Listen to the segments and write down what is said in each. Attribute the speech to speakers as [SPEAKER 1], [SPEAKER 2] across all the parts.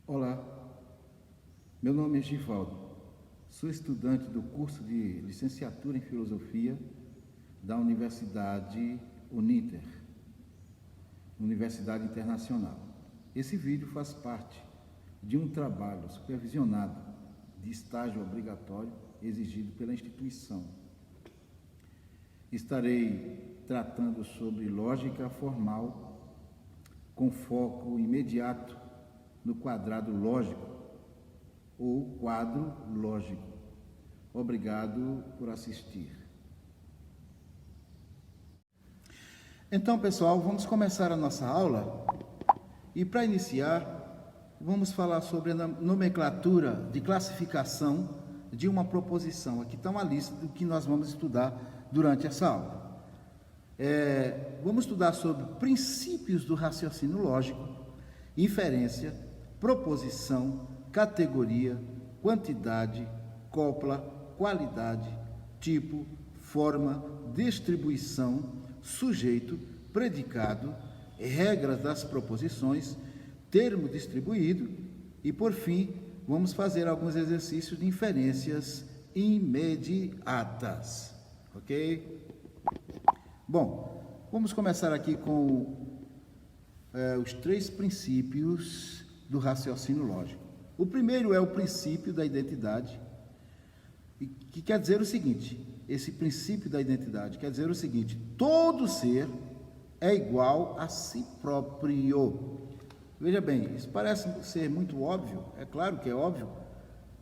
[SPEAKER 1] Olá, meu nome é Givaldo, sou estudante do curso de licenciatura em Filosofia da Universidade Uninter, Universidade Internacional. Esse vídeo faz parte de um trabalho supervisionado de estágio obrigatório exigido pela instituição. Estarei tratando sobre lógica formal com foco imediato no quadrado lógico ou quadro lógico. Obrigado por assistir. Então, pessoal, vamos começar a nossa aula e, para iniciar, vamos falar sobre a nomenclatura de classificação de uma proposição. Aqui está uma lista do que nós vamos estudar durante essa aula. Vamos estudar sobre princípios do raciocínio lógico, inferência, proposição, categoria, quantidade, copla, qualidade, tipo, forma, distribuição, sujeito, predicado, regras das proposições, termo distribuído e, por fim, vamos fazer alguns exercícios de inferências imediatas, ok? Bom, vamos começar aqui com os três princípios do raciocínio lógico. O primeiro é o princípio da identidade, que quer dizer o seguinte: esse princípio da identidade quer dizer o seguinte: todo ser é igual a si próprio. Veja bem, isso parece ser muito óbvio, é claro que é óbvio,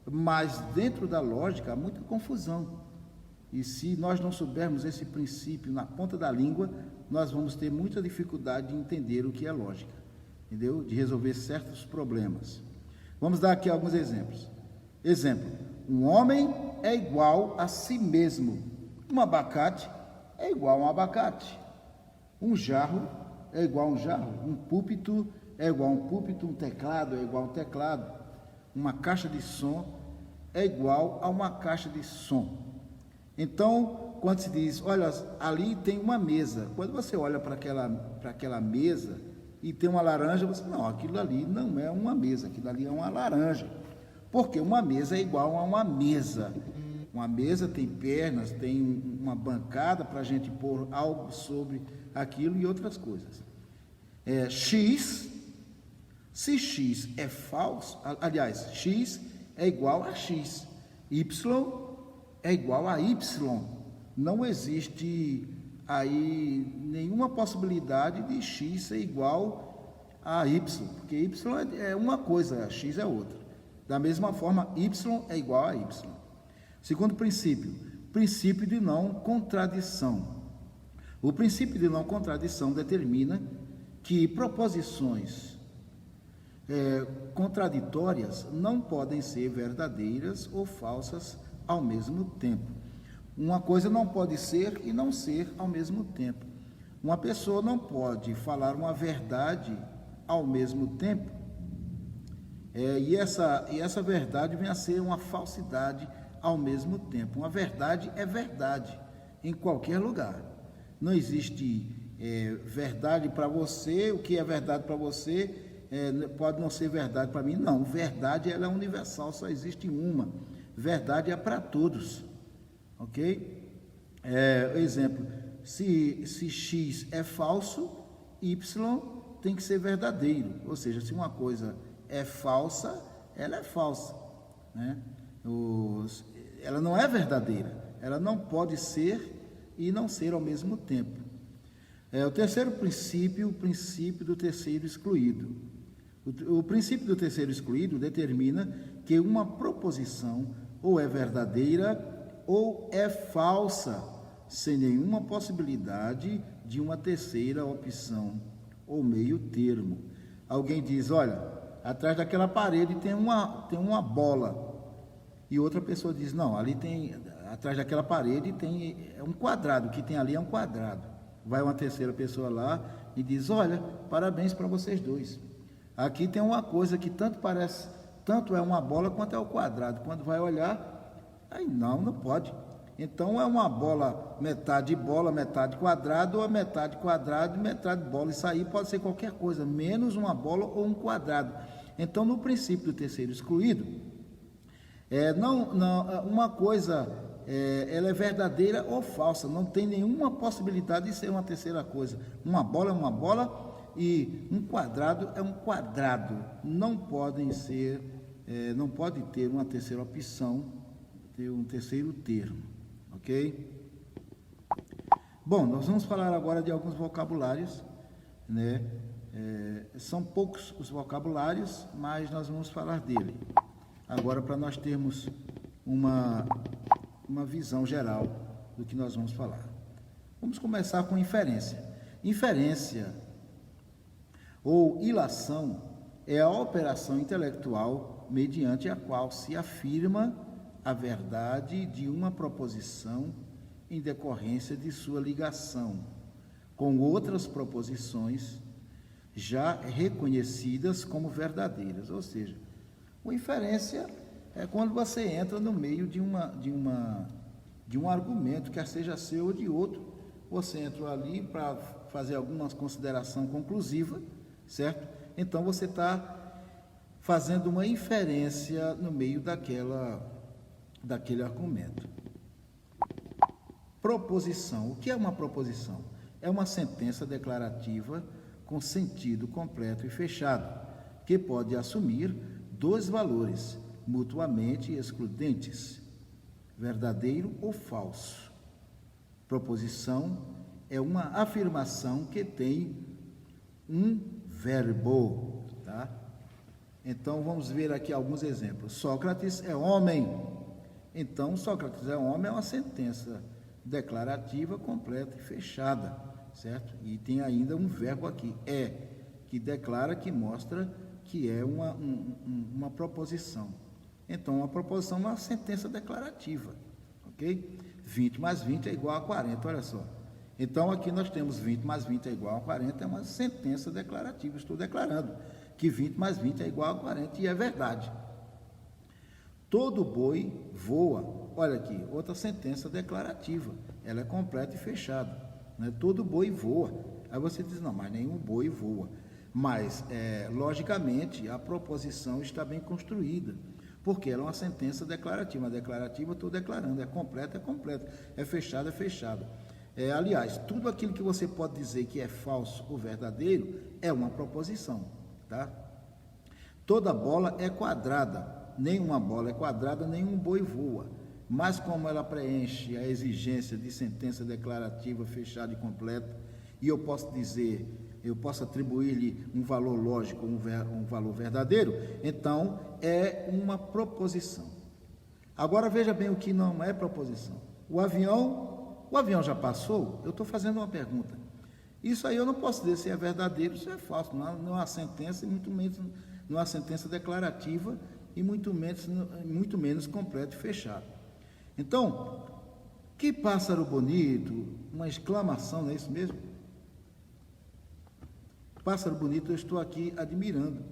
[SPEAKER 1] mas dentro da lógica há muita confusão. E se nós não soubermos esse princípio na ponta da língua, nós vamos ter muita dificuldade de entender o que é lógica, entendeu? De resolver certos problemas. Vamos dar aqui alguns exemplos. Exemplo: um homem é igual a si mesmo. Um abacate é igual a um abacate. Um jarro é igual a um jarro. Um púlpito é igual a um púlpito. Um teclado é igual a um teclado. Uma caixa de som é igual a uma caixa de som. Então, quando se diz, olha, ali tem uma mesa, quando você olha para aquela mesa e tem uma laranja, você, não, aquilo ali não é uma mesa, aquilo ali é uma laranja. Porque uma mesa é igual a uma mesa. Uma mesa tem pernas, tem uma bancada para a gente pôr algo sobre aquilo e outras coisas. X, se X é falso, aliás, X é igual a X. Y é igual a Y. Não existe aí nenhuma possibilidade de X ser igual a Y, porque Y é uma coisa, X é outra. Da mesma forma, Y é igual a Y. Segundo princípio, princípio de não contradição. O princípio de não contradição determina que proposições contraditórias não podem ser verdadeiras ou falsas ao mesmo tempo. Uma coisa não pode ser e não ser ao mesmo tempo. Uma pessoa não pode falar uma verdade ao mesmo tempo, e essa verdade vem a ser uma falsidade ao mesmo tempo. Uma verdade é verdade em qualquer lugar. Não existe verdade para você, o que é verdade para você pode não ser verdade para mim. Não, verdade ela é universal, só existe uma. Verdade é para todos, ok? Exemplo: se X é falso, Y tem que ser verdadeiro. Ou seja, se uma coisa é falsa, ela é falsa, né? Ela não é verdadeira, ela não pode ser e não ser ao mesmo tempo. O terceiro princípio, o princípio do terceiro excluído. O princípio do terceiro excluído determina que uma proposição ou é verdadeira ou é falsa, sem nenhuma possibilidade de uma terceira opção ou meio termo. Alguém diz, olha, atrás daquela parede tem uma bola. E outra pessoa diz, não, ali tem, atrás daquela parede tem um quadrado, o que tem ali é um quadrado. Vai uma terceira pessoa lá e diz, olha, parabéns para vocês dois. Aqui tem uma coisa que tanto é uma bola quanto é o quadrado. Quando vai olhar, aí não pode. Então é uma bola, metade quadrado, ou metade quadrado e metade bola. Isso aí pode ser qualquer coisa, menos uma bola ou um quadrado. Então, no princípio do terceiro excluído, uma coisa ela é verdadeira ou falsa, não tem nenhuma possibilidade de ser uma terceira coisa. Uma bola é uma bola e um quadrado é um quadrado. Não podem ser, não pode ter uma terceira opção, ter um terceiro termo, ok? Bom, nós vamos falar agora de alguns vocabulários, né? São poucos os vocabulários, mas nós vamos falar dele. Agora, para nós termos uma visão geral do que nós vamos falar. Vamos começar com inferência. Inferência ou ilação é a operação intelectual mediante a qual se afirma a verdade de uma proposição em decorrência de sua ligação com outras proposições já reconhecidas como verdadeiras. Ou seja, a inferência é quando você entra no meio de um argumento, quer seja seu ou de outro, você entra ali para fazer alguma consideração conclusiva, certo? Então você está fazendo uma inferência no meio daquele argumento. Proposição. O que é uma proposição? É uma sentença declarativa com sentido completo e fechado, que pode assumir dois valores mutuamente excludentes, verdadeiro ou falso. Proposição é uma afirmação que tem um verbo, tá? Então vamos ver aqui alguns exemplos. Sócrates é homem. Então, Sócrates é homem é uma sentença declarativa completa e fechada, certo? E tem ainda um verbo aqui, que declara, que mostra que é uma proposição. Então, uma proposição é uma sentença declarativa, ok? 20 mais 20 é igual a 40, olha só. Então, aqui nós temos 20 mais 20 é igual a 40, é uma sentença declarativa. Estou declarando que 20 mais 20 é igual a 40 e é verdade. Todo boi voa. Olha aqui, outra sentença declarativa. Ela é completa e fechada, né? Todo boi voa. Aí você diz, não, mas nenhum boi voa. Mas, logicamente, a proposição está bem construída, porque ela é uma sentença declarativa. A declarativa eu estou declarando, é completa, é fechada, é fechada. Aliás, tudo aquilo que você pode dizer que é falso ou verdadeiro é uma proposição, tá? Toda bola é quadrada, nenhuma bola é quadrada, nenhum boi voa. Mas como ela preenche a exigência de sentença declarativa fechada e completa, e eu posso dizer, eu posso atribuir-lhe um valor lógico, um valor verdadeiro, então é uma proposição. Agora veja bem o que não é proposição. O avião já passou? Eu estou fazendo uma pergunta. Isso aí eu não posso dizer se é verdadeiro ou se é falso. Não é uma sentença, e muito menos não é uma sentença declarativa, e muito menos completa e fechada. Então, que pássaro bonito, uma exclamação, não é isso mesmo? Pássaro bonito, eu estou aqui admirando,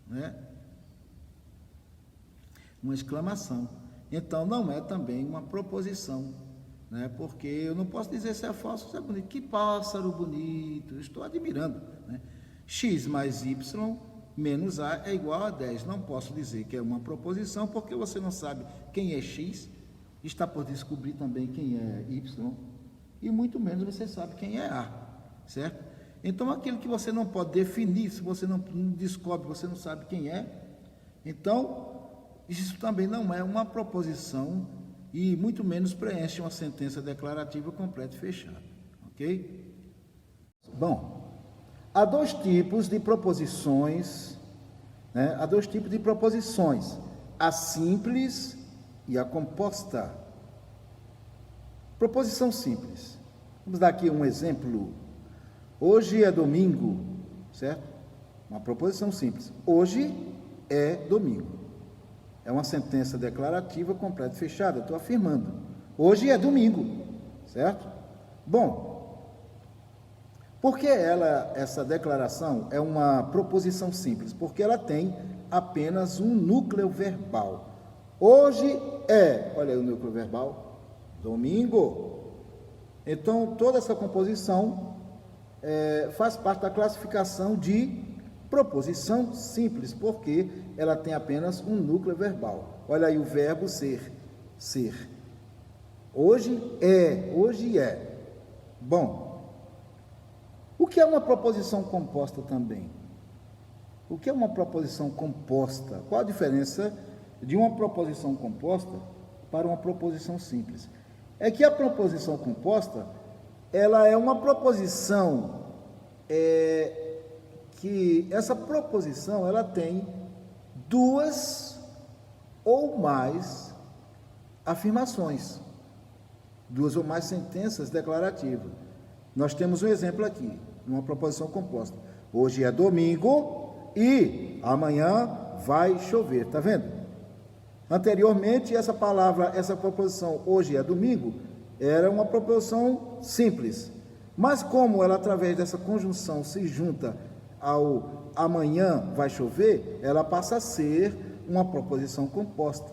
[SPEAKER 1] né? Uma exclamação. Então, não é também uma proposição, né? Porque eu não posso dizer se é falso ou se é bonito. Que pássaro bonito, eu estou admirando, né? X mais Y menos A é igual a 10. Não posso dizer que é uma proposição, porque você não sabe quem é X, está por descobrir também quem é Y, e muito menos você sabe quem é A, certo? Então, aquilo que você não pode definir, se você não descobre, você não sabe quem é, então, isso também não é uma proposição e muito menos preenche uma sentença declarativa completa e fechada, ok? Bom, há dois tipos de proposições, né? Há dois tipos de proposições, a simples e a composta. Proposição simples. Vamos dar aqui um exemplo. Hoje é domingo, certo? Uma proposição simples. Hoje é domingo. É uma sentença declarativa completa e fechada. Estou afirmando. Hoje é domingo, certo? Bom, por que essa declaração é uma proposição simples? Porque ela tem apenas um núcleo verbal. Hoje é, olha aí o núcleo verbal, domingo. Então, toda essa composição faz parte da classificação de Proposição simples, porque ela tem apenas um núcleo verbal. Olha aí o verbo ser, ser. Hoje é. Bom, o que é uma proposição composta também? O que é uma proposição composta? Qual a diferença de uma proposição composta para uma proposição simples? É que a proposição composta, ela é uma proposição que essa proposição ela tem duas ou mais afirmações, duas ou mais sentenças declarativas. Nós temos um exemplo aqui, uma proposição composta. Hoje é domingo e amanhã vai chover, tá vendo? Anteriormente, essa proposição hoje é domingo, era uma proposição simples. Mas como ela, através dessa conjunção, se junta ao amanhã vai chover, ela passa a ser uma proposição composta.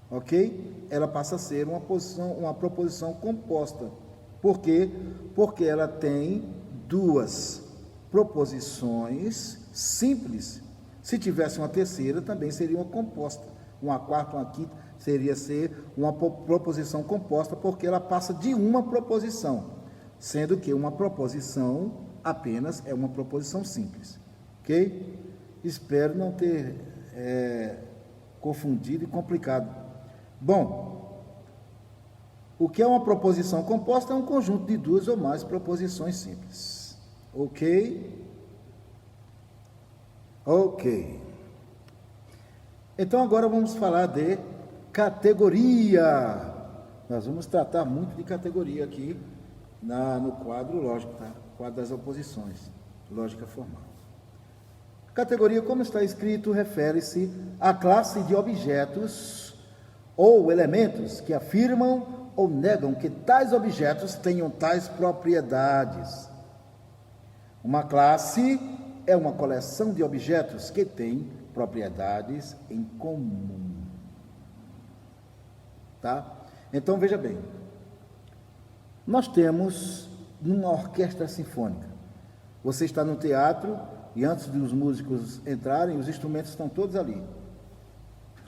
[SPEAKER 1] Ok? Ela passa a ser uma proposição composta. Por quê? Porque ela tem duas proposições simples. Se tivesse uma terceira, também seria uma composta. Uma quarta, uma quinta, seria ser uma proposição composta, porque ela passa de uma proposição, sendo que uma proposição apenas é uma proposição simples. Ok? Espero não ter confundido e complicado. Bom, o que é uma proposição composta é um conjunto de duas ou mais proposições simples. Ok? Ok. Então agora vamos falar de categoria. Nós vamos tratar muito de categoria aqui no quadro lógico, tá? Quadro das oposições, lógica formal. Categoria, como está escrito, refere-se à classe de objetos ou elementos que afirmam ou negam que tais objetos tenham tais propriedades. Uma classe é uma coleção de objetos que têm propriedades em comum. Tá? Então, veja bem. Nós temos numa orquestra sinfônica. Você está no teatro e antes dos músicos entrarem, os instrumentos estão todos ali.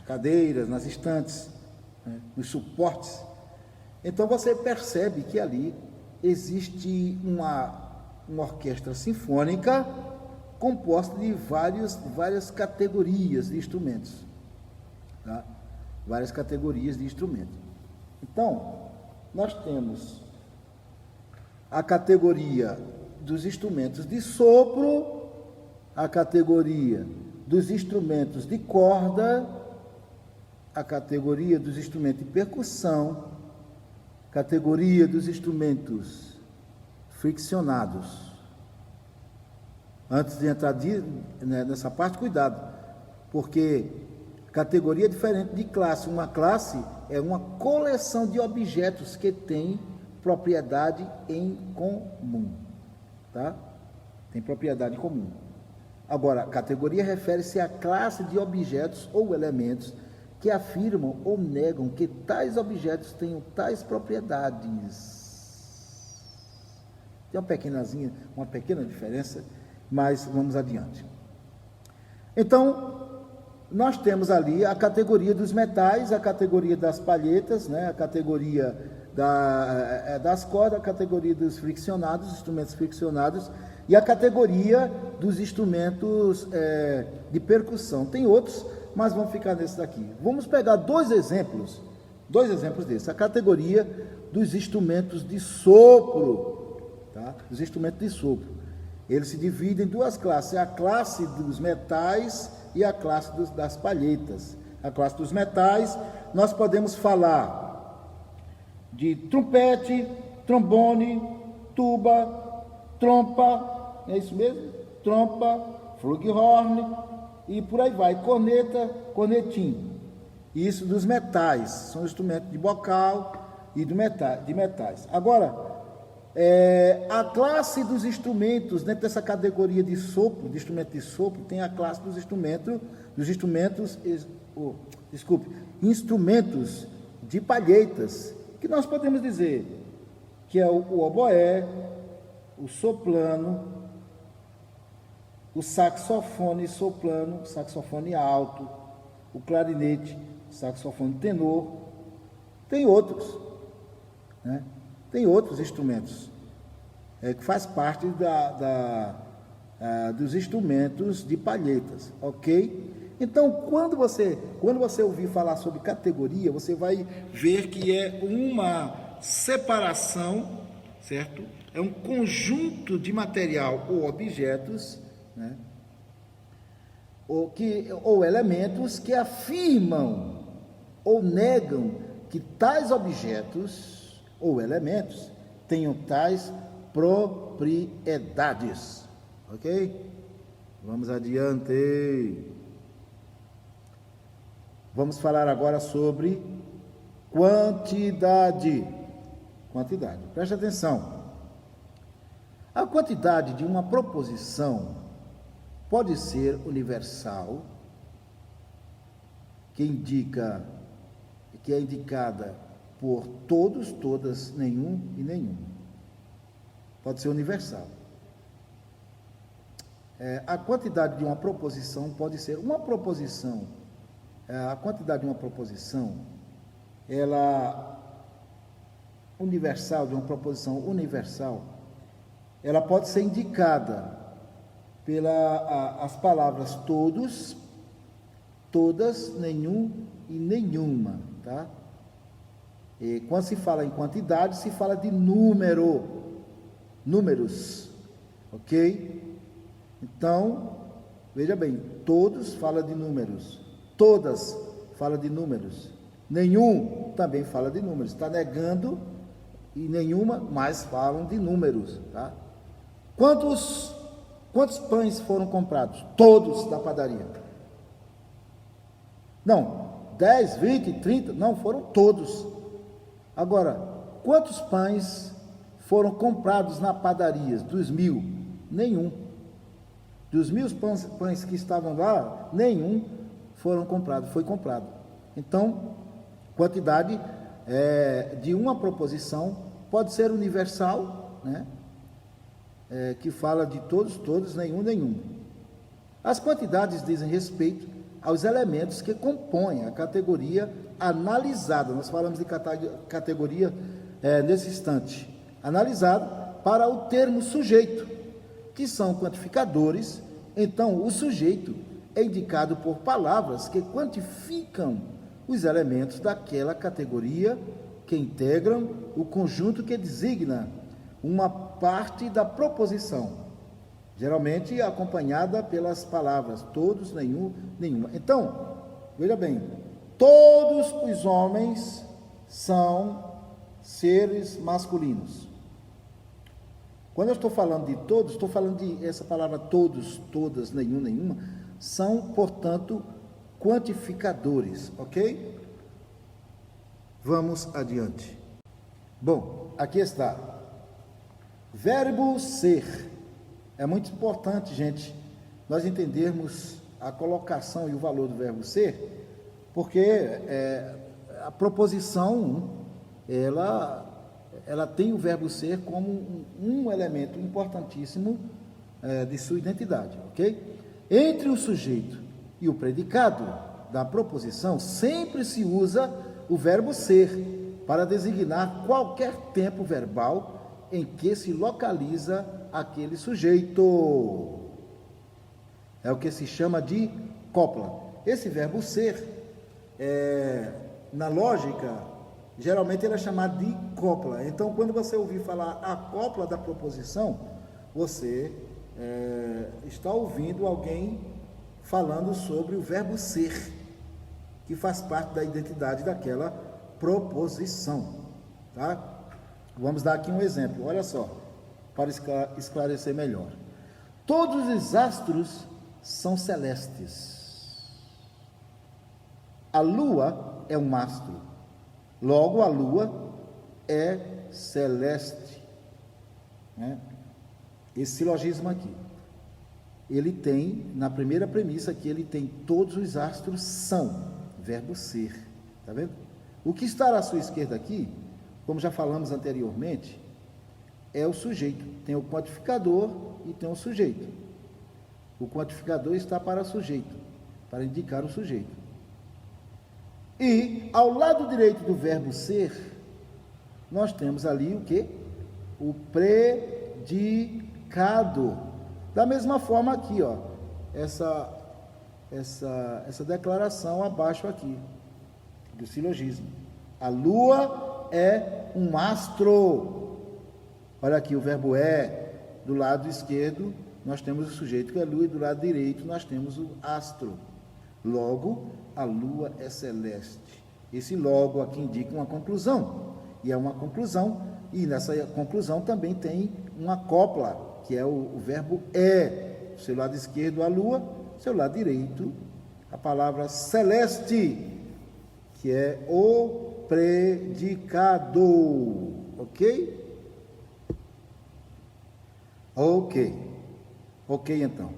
[SPEAKER 1] Cadeiras, nas estantes, nos suportes. Então, você percebe que ali existe uma orquestra sinfônica composta de várias categorias de instrumentos. Tá? Várias categorias de instrumentos. Então, nós temos a categoria dos instrumentos de sopro, a categoria dos instrumentos de corda, a categoria dos instrumentos de percussão, categoria dos instrumentos friccionados. Antes de entrar nessa parte, cuidado, porque categoria é diferente de classe. Uma classe é uma coleção de objetos que tem propriedade em comum, tá? Tem propriedade em comum. Agora, categoria refere-se à classe de objetos ou elementos que afirmam ou negam que tais objetos tenham tais propriedades. Tem uma pequena diferença, mas vamos adiante. Então, nós temos ali a categoria dos metais, a categoria das palhetas, né? A categoria das cordas, a categoria dos friccionados, instrumentos friccionados, e a categoria dos instrumentos de percussão. Tem outros, mas vamos ficar nesse daqui. Vamos pegar dois exemplos desses. A categoria dos instrumentos de sopro, tá? Os instrumentos de sopro. Eles se dividem em duas classes, a classe dos metais e a classe das palhetas. A classe dos metais, nós podemos falar de trompete, trombone, tuba, trompa, é isso mesmo? Trompa, flugelhorn e por aí vai, corneta, cornetim. Isso dos metais, são instrumentos de bocal e de metais. Agora, a classe dos instrumentos, dentro dessa categoria de sopro, de instrumento de sopro, tem a classe dos instrumentos de palhetas, que nós podemos dizer que é o oboé, o soprano, o saxofone soprano, o saxofone alto, o clarinete, o saxofone tenor, tem outros, né? Tem outros instrumentos que faz parte dos instrumentos de palhetas, ok? Então, quando você ouvir falar sobre categoria, você vai ver que é uma separação, certo? É um conjunto de material ou objetos, né? ou elementos que afirmam ou negam que tais objetos ou elementos tenham tais propriedades, ok? Vamos adiante. Vamos falar agora sobre quantidade. Quantidade. Preste atenção. A quantidade de uma proposição pode ser universal, que é indicada por todos, todas, nenhum e nenhum. Pode ser universal. A quantidade de uma proposição pode ser uma proposição. A quantidade de uma proposição, universal, de uma proposição universal, ela pode ser indicada pelas palavras todos, todas, nenhum e nenhuma, tá? E quando se fala em quantidade, se fala de números, ok? Então, veja bem, todos fala de números, todas fala de números, nenhum também fala de números, está negando e nenhuma mais falam de números, tá? Quantos pães foram comprados? Todos da padaria. Não, 10, 20, 30, não, foram todos. Agora, quantos pães foram comprados na padaria? Dos 1000? Nenhum. Dos 1000 pães que estavam lá, nenhum foi comprado. Então, quantidade de uma proposição pode ser universal, né? Que fala de todos, todos, nenhum. As quantidades dizem respeito aos elementos que compõem a categoria analisada. Nós falamos de categoria nesse instante. Analisada para o termo sujeito, que são quantificadores. Então, o sujeito é indicado por palavras que quantificam os elementos daquela categoria que integram o conjunto que designa uma parte da proposição, geralmente acompanhada pelas palavras todos, nenhum, nenhuma. Então, veja bem, todos os homens são seres masculinos. Quando eu estou falando de todos, estou falando de essa palavra todos, todas, nenhum, nenhuma, são, portanto, quantificadores, ok? Vamos adiante. Bom, aqui está. Verbo ser. É muito importante, gente, nós entendermos a colocação e o valor do verbo ser, porque a proposição, ela tem o verbo ser como um elemento importantíssimo de sua identidade, ok? Entre o sujeito e o predicado da proposição, sempre se usa o verbo ser para designar qualquer tempo verbal em que se localiza aquele sujeito. É o que se chama de cópula. Esse verbo ser, na lógica, geralmente ele é chamado de cópula. Então, quando você ouvir falar a cópula da proposição, você está ouvindo alguém falando sobre o verbo ser, que faz parte da identidade daquela proposição, tá? Vamos dar aqui um exemplo, olha só, para esclarecer melhor. Todos os astros são celestes. A lua é um astro, logo a lua é celeste, né? Esse silogismo aqui, ele tem, na primeira premissa, que ele tem todos os astros são, verbo ser, tá vendo? O que está à sua esquerda aqui, como já falamos anteriormente, é o sujeito. Tem o quantificador e tem o sujeito. O quantificador está para sujeito, para indicar o sujeito. E ao lado direito do verbo ser, nós temos ali o quê? O predicado. Da mesma forma aqui, ó, essa declaração abaixo aqui, do silogismo. A lua é um astro. Olha aqui, o verbo é, do lado esquerdo, nós temos o sujeito que é lua, e do lado direito nós temos o astro. Logo, a lua é celeste. Esse logo aqui indica uma conclusão, e é uma conclusão, e nessa conclusão também tem uma copla, que é o verbo é. Seu lado esquerdo, a lua, seu lado direito, a palavra celeste, que é o predicado. Ok? Ok, então.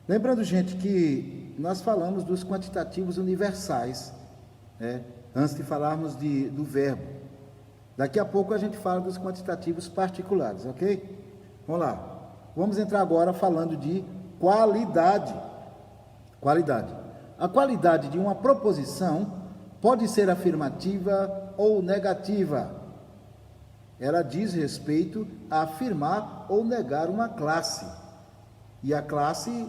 [SPEAKER 1] Lembrando, gente, que nós falamos dos quantitativos universais, né, antes de falarmos do verbo. Daqui a pouco a gente fala dos quantitativos particulares, ok? Vamos lá. Vamos entrar agora falando de qualidade. Qualidade. A qualidade de uma proposição pode ser afirmativa ou negativa. Ela diz respeito a afirmar ou negar uma classe. E a classe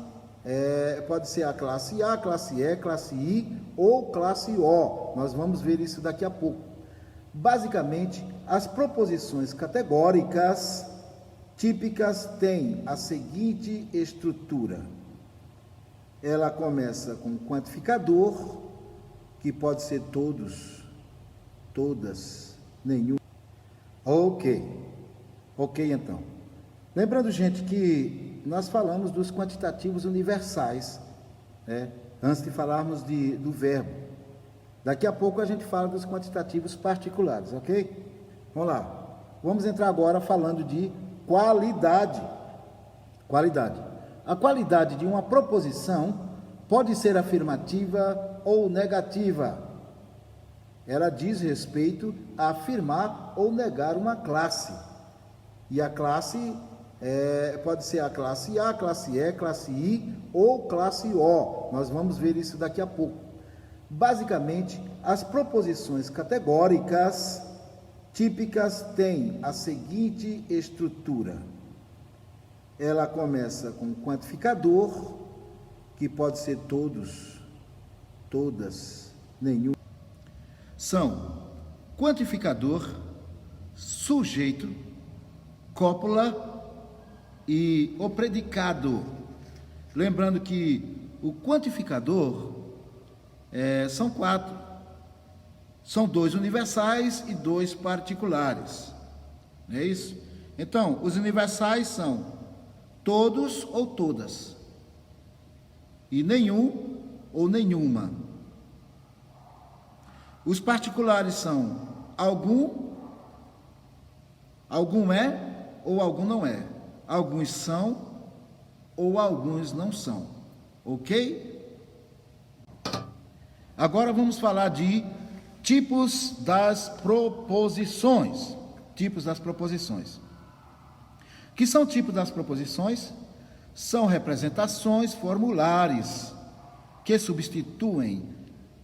[SPEAKER 1] pode ser a classe A, classe E, classe I ou classe O. Nós vamos ver isso daqui a pouco. Basicamente, as proposições categóricas típicas têm a seguinte estrutura. Ela começa com quantificador, que pode ser todos, todas, nenhum. Ok, então. Lembrando, gente, que nós falamos dos quantitativos universais, né, antes de falarmos do verbo. Daqui a pouco a gente fala dos quantitativos particulares, ok? Vamos lá. Vamos entrar agora falando de qualidade. Qualidade. A qualidade de uma proposição pode ser afirmativa ou negativa. Ela diz respeito a afirmar ou negar uma classe. E a classe pode ser a classe A, classe E, classe I ou classe O. Nós vamos ver isso daqui a pouco. Basicamente, as proposições categóricas típicas têm a seguinte estrutura. Ela começa com quantificador, que pode ser todos, todas, nenhum. São quantificador, sujeito, cópula e o predicado. Lembrando que o quantificador são 4. São 2 universais e 2 particulares. Não é isso? Então, os universais são todos ou todas. E nenhum ou nenhuma. Os particulares são algum é ou algum não é. Alguns são ou alguns não são. Ok? Agora vamos falar de tipos das proposições. Tipos das proposições. O que são tipos das proposições? São representações formulares que substituem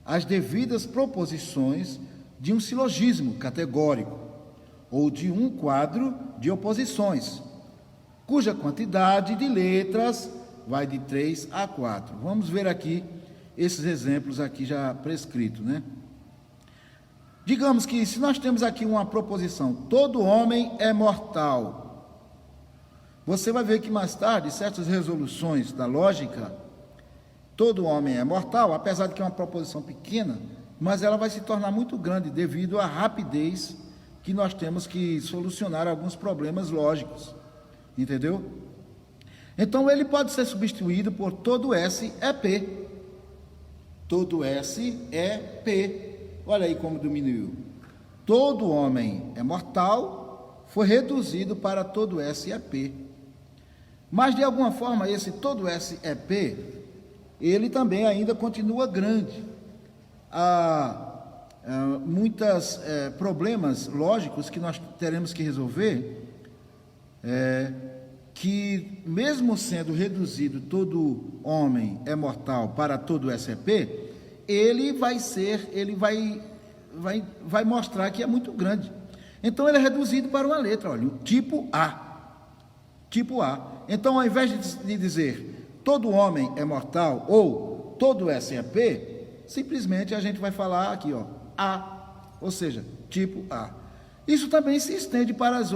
[SPEAKER 1] as devidas proposições de um silogismo categórico ou de um quadro de oposições, cuja quantidade de letras vai de 3 a 4. Vamos ver aqui esses exemplos aqui já prescritos, né? Digamos que se nós temos aqui uma proposição, todo homem é mortal. Você vai ver que mais tarde, certas resoluções da lógica, todo homem é mortal, apesar de que é uma proposição pequena, mas ela vai se tornar muito grande devido à rapidez que nós temos que solucionar alguns problemas lógicos. Entendeu? Então, ele pode ser substituído por todo S é P. Todo S é P. Olha aí como diminuiu. Todo homem é mortal, foi reduzido para todo S é P. Mas, de alguma forma, esse todo S é P, ele também ainda continua grande. Há muitos problemas lógicos que nós teremos que resolver, que, mesmo sendo reduzido todo homem é mortal para todo SEP, ele vai mostrar que é muito grande. Então, ele é reduzido para uma letra, olha, o tipo A. Tipo A. Então, ao invés de dizer todo homem é mortal ou todo SEP, simplesmente a gente vai falar aqui, ó, A, ou seja, tipo A. Isso também se estende para os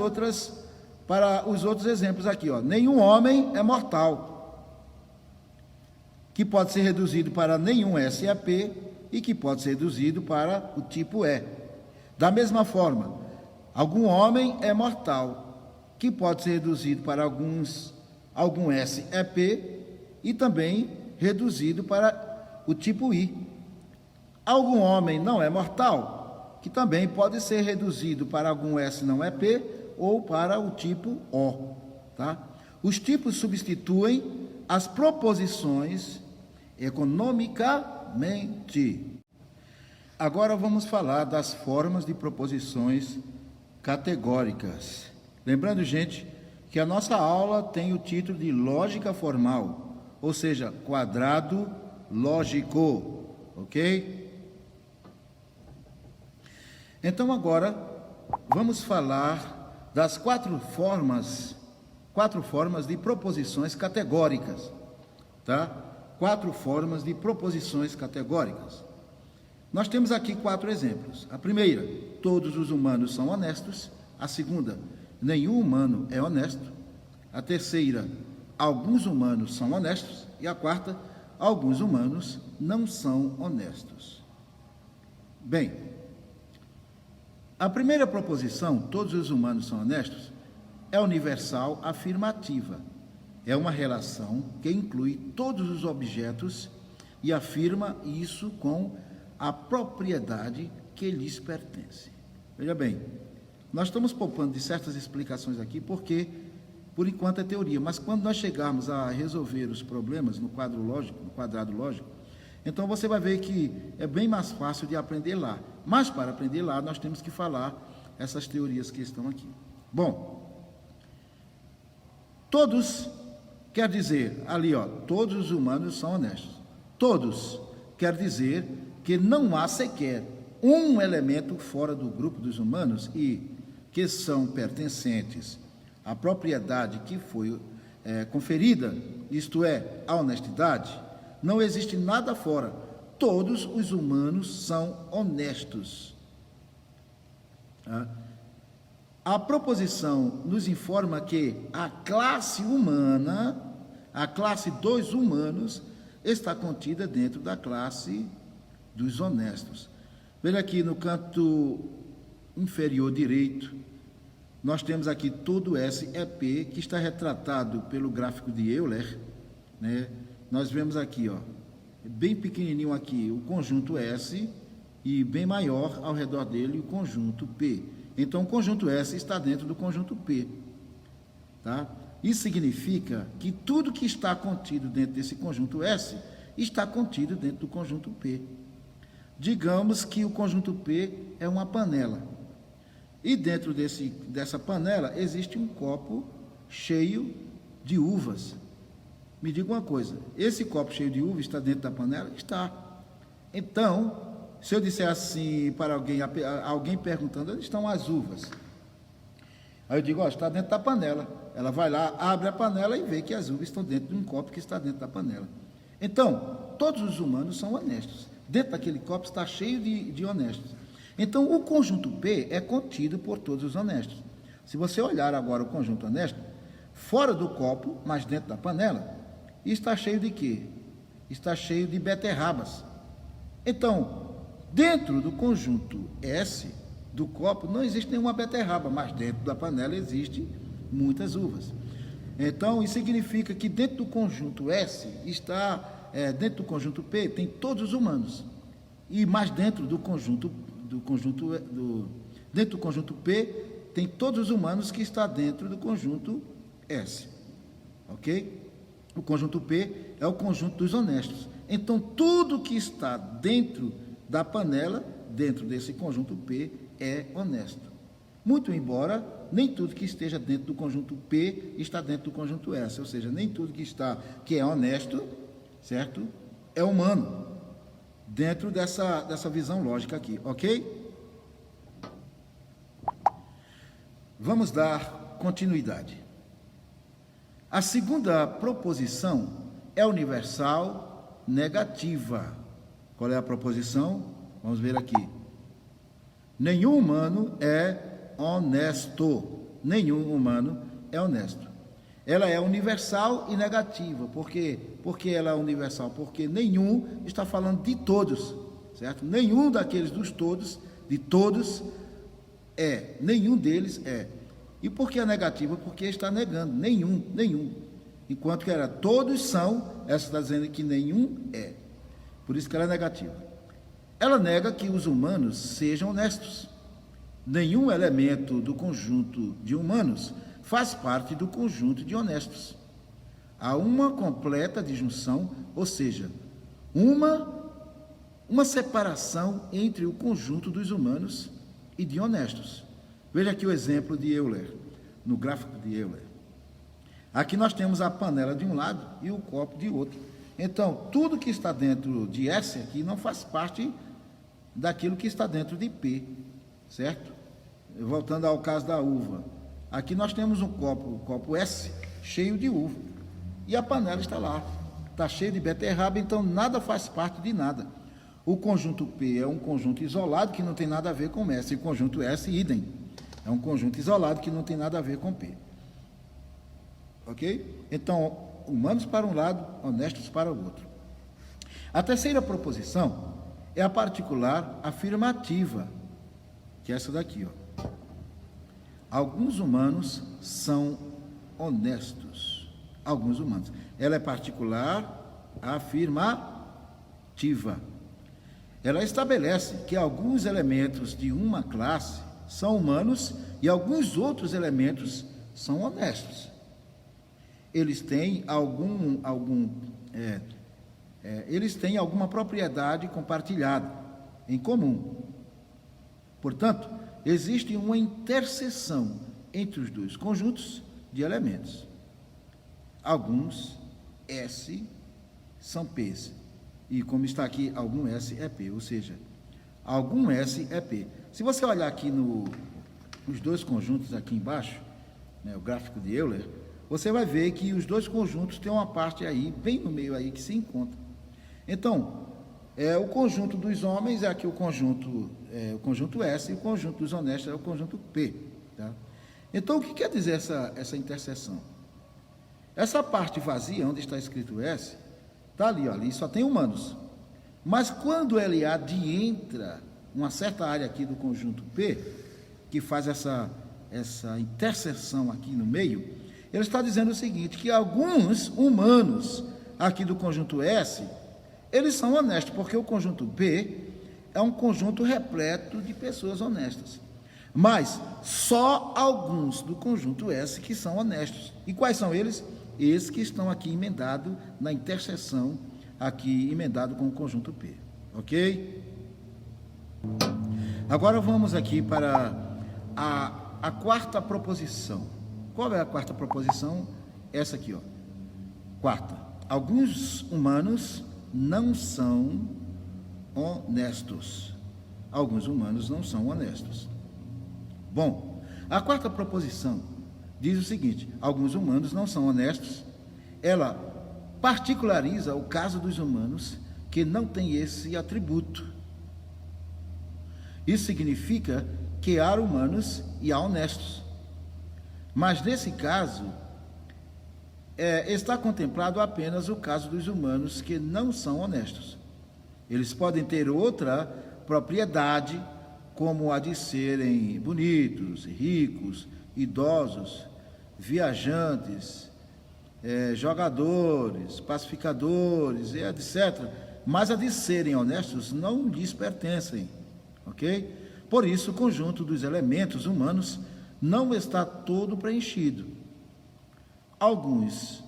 [SPEAKER 1] outros exemplos aqui, ó. Nenhum homem é mortal, que pode ser reduzido para nenhum SEP e que pode ser reduzido para o tipo E. Da mesma forma, algum homem é mortal, que pode ser reduzido para algum SEP e também reduzido para o tipo I. Algum homem não é mortal, que também pode ser reduzido para algum S não EP ou para o tipo O. Tá? Os tipos substituem as proposições economicamente. Agora vamos falar das formas de proposições categóricas. Lembrando, gente, que a nossa aula tem o título de lógica formal, ou seja, quadrado lógico, ok? Então, agora, vamos falar das quatro formas de proposições categóricas, tá? 4 formas de proposições categóricas. Nós temos aqui 4 exemplos. A primeira, todos os humanos são honestos. A segunda, nenhum humano é honesto. A terceira, alguns humanos são honestos. E a quarta, alguns humanos não são honestos. Bem, a primeira proposição, todos os humanos são honestos, é universal afirmativa. É uma relação que inclui todos os objetos e afirma isso com a propriedade que lhes pertence. Veja bem, nós estamos poupando de certas explicações aqui porque, por enquanto, é teoria, mas quando nós chegarmos a resolver os problemas no quadrado lógico, então você vai ver que é bem mais fácil de aprender lá. Mas para aprender lá, nós temos que falar essas teorias que estão aqui. Bom, todos quer dizer, ali, ó, todos os humanos são honestos. Todos quer dizer que não há sequer um elemento fora do grupo dos humanos e que são pertencentes à propriedade que foi conferida, isto é, a honestidade. Não existe nada fora. Todos os humanos são honestos. A proposição nos informa que a classe humana, a classe dos humanos, está contida dentro da classe dos honestos. Veja aqui no canto inferior direito, nós temos aqui todo SEP, que está retratado pelo gráfico de Euler, né? Nós vemos aqui, ó, bem pequenininho aqui, o conjunto S e bem maior ao redor dele o conjunto P. Então, o conjunto S está dentro do conjunto P. Tá? Isso significa que tudo que está contido dentro desse conjunto S está contido dentro do conjunto P. Digamos que o conjunto P é uma panela. E dentro dessa panela existe um copo cheio de uvas. Me diga uma coisa, esse copo cheio de uva está dentro da panela? Está. Então, se eu disser assim para alguém perguntando, onde estão as uvas? Aí eu digo, ó, está dentro da panela. Ela vai lá, abre a panela e vê que as uvas estão dentro de um copo que está dentro da panela. Então, todos os humanos são honestos. Dentro daquele copo está cheio de honestos. Então, o conjunto P é contido por todos os honestos. Se você olhar agora o conjunto honesto, fora do copo, mas dentro da panela, está cheio de quê? Está cheio de beterrabas. Então, dentro do conjunto S do copo não existe nenhuma beterraba, mas dentro da panela existem muitas uvas. Então, isso significa que dentro do conjunto S dentro do conjunto P tem todos os humanos. Mas dentro do conjunto P tem todos os humanos que está dentro do conjunto S. Ok? O conjunto P é o conjunto dos honestos. Então, tudo que está dentro da panela, dentro desse conjunto P, é honesto. Muito embora nem tudo que esteja dentro do conjunto P está dentro do conjunto S, ou seja, nem tudo que é honesto, certo, é humano, dentro dessa visão lógica aqui, ok? Vamos dar continuidade. A segunda proposição é universal negativa. Qual é a proposição? Vamos ver aqui. Nenhum humano é honesto. Nenhum humano é honesto. Ela é universal e negativa. Por quê? Porque ela é universal? Porque nenhum está falando de todos, certo? Nenhum daqueles dos todos, de todos, é. Nenhum deles é. E por que é negativa? Porque está negando. Nenhum. Enquanto que era todos são, essa está dizendo que nenhum é. Por isso que ela é negativa. Ela nega que os humanos sejam honestos. Nenhum elemento do conjunto de humanos faz parte do conjunto de honestos. Há uma completa disjunção, ou seja, uma separação entre o conjunto dos humanos e de honestos. Veja aqui o exemplo de Euler, no gráfico de Euler. Aqui nós temos a panela de um lado e o copo de outro. Então, tudo que está dentro de S aqui não faz parte daquilo que está dentro de P, certo? Voltando ao caso da uva. Aqui nós temos um copo, o copo S, cheio de uva. E a panela está lá, está cheia de beterraba, então nada faz parte de nada. O conjunto P é um conjunto isolado que não tem nada a ver com S, e o conjunto S, idem. É um conjunto isolado que não tem nada a ver com P. Ok? Então, humanos para um lado, honestos para o outro. A terceira proposição é a particular afirmativa, que é essa daqui, ó. Alguns humanos são honestos. Alguns humanos. Ela é particular afirmativa. Ela estabelece que alguns elementos de uma classe são humanos e alguns outros elementos são honestos. Eles têm eles têm alguma propriedade compartilhada, em comum. Portanto, existe uma interseção entre os dois conjuntos de elementos. Alguns S são P's, e como está aqui, algum S é P, ou seja, algum S é P. Se você olhar aqui nos dois conjuntos aqui embaixo, né, o gráfico de Euler, você vai ver que os dois conjuntos têm uma parte aí, bem no meio aí, que se encontra. Então, o conjunto dos homens é aqui o conjunto S, e o conjunto dos honestos é o conjunto P. Tá? Então, o que quer dizer essa interseção? Essa parte vazia, onde está escrito S, está ali, ó, ali só tem humanos. Mas quando ele adentra uma certa área aqui do conjunto P, que faz essa interseção aqui no meio, ele está dizendo o seguinte, que alguns humanos aqui do conjunto S, eles são honestos, porque o conjunto P é um conjunto repleto de pessoas honestas. Mas só alguns do conjunto S que são honestos. E quais são eles? Esses que estão aqui emendados na interseção, aqui emendado com o conjunto P. Ok? Agora vamos aqui para a quarta proposição. Qual é a quarta proposição? Essa aqui, ó. Quarta. Alguns humanos não são honestos. Alguns humanos não são honestos. Bom, a quarta proposição diz o seguinte: alguns humanos não são honestos. Ela particulariza o caso dos humanos que não têm esse atributo. Isso significa que há humanos e há honestos. Mas nesse caso, está contemplado apenas o caso dos humanos que não são honestos. Eles podem ter outra propriedade, como a de serem bonitos, ricos, idosos, viajantes, jogadores, pacificadores, etc. Mas a de serem honestos não lhes pertencem, ok? Por isso, o conjunto dos elementos humanos não está todo preenchido. Alguns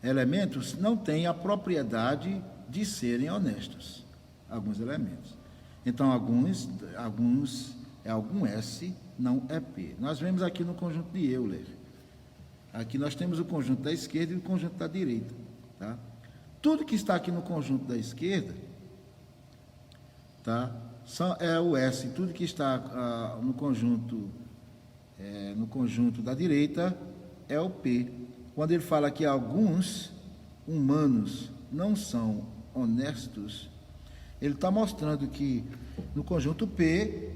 [SPEAKER 1] elementos não têm a propriedade de serem honestos. Alguns elementos. Então, alguns é algum S, não é P. Nós vemos aqui no conjunto de Euler. Aqui nós temos o conjunto da esquerda e o conjunto da direita. Tá? Tudo que está aqui no conjunto da esquerda, tá? É o S. Tudo que está no conjunto da direita é o P. Quando ele fala que alguns humanos não são honestos, ele está mostrando que no conjunto P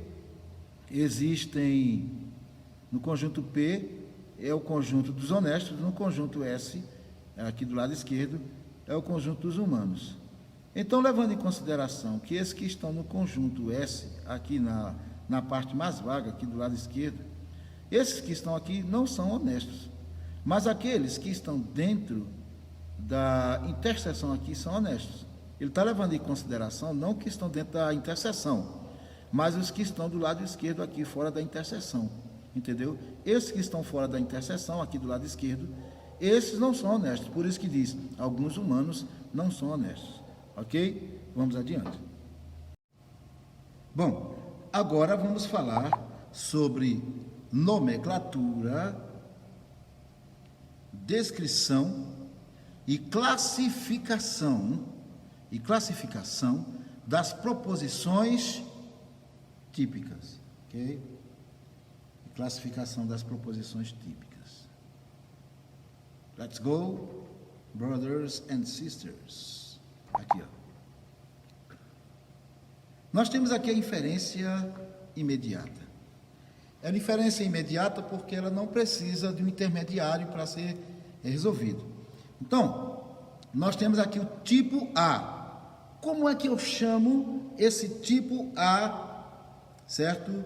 [SPEAKER 1] no conjunto P é o conjunto dos honestos, no conjunto S, aqui do lado esquerdo, é o conjunto dos humanos. Então, levando em consideração que esses que estão no conjunto S, aqui na parte mais vaga, aqui do lado esquerdo, esses que estão aqui não são honestos, mas aqueles que estão dentro da interseção aqui são honestos. Ele está levando em consideração não que estão dentro da interseção, mas os que estão do lado esquerdo aqui, fora da interseção, entendeu? Esses que estão fora da interseção, aqui do lado esquerdo, esses não são honestos, por isso que diz, alguns humanos não são honestos, ok? Vamos adiante. Bom, agora vamos falar sobre nomenclatura, descrição e classificação das proposições típicas, ok? Classificação das proposições típicas. Let's go, brothers and sisters. Aqui, ó. Nós temos aqui a inferência imediata. É uma inferência imediata porque ela não precisa de um intermediário para ser resolvido. Então, nós temos aqui o tipo A. Como é que eu chamo esse tipo A, certo?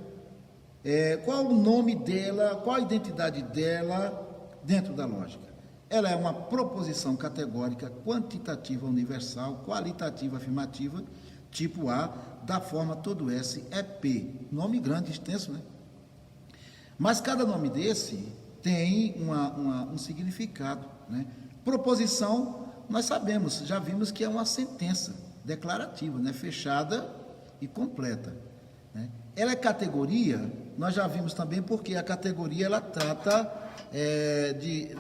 [SPEAKER 1] Qual o nome dela, qual a identidade dela dentro da lógica? Ela é uma proposição categórica, quantitativa universal, qualitativa afirmativa, tipo A, da forma todo S é P. Nome grande, extenso, né? Mas cada nome desse tem um significado, né? Proposição, nós sabemos, já vimos que é uma sentença declarativa, né? Fechada e completa, né? Ela é categoria, nós já vimos também porque a categoria ela trata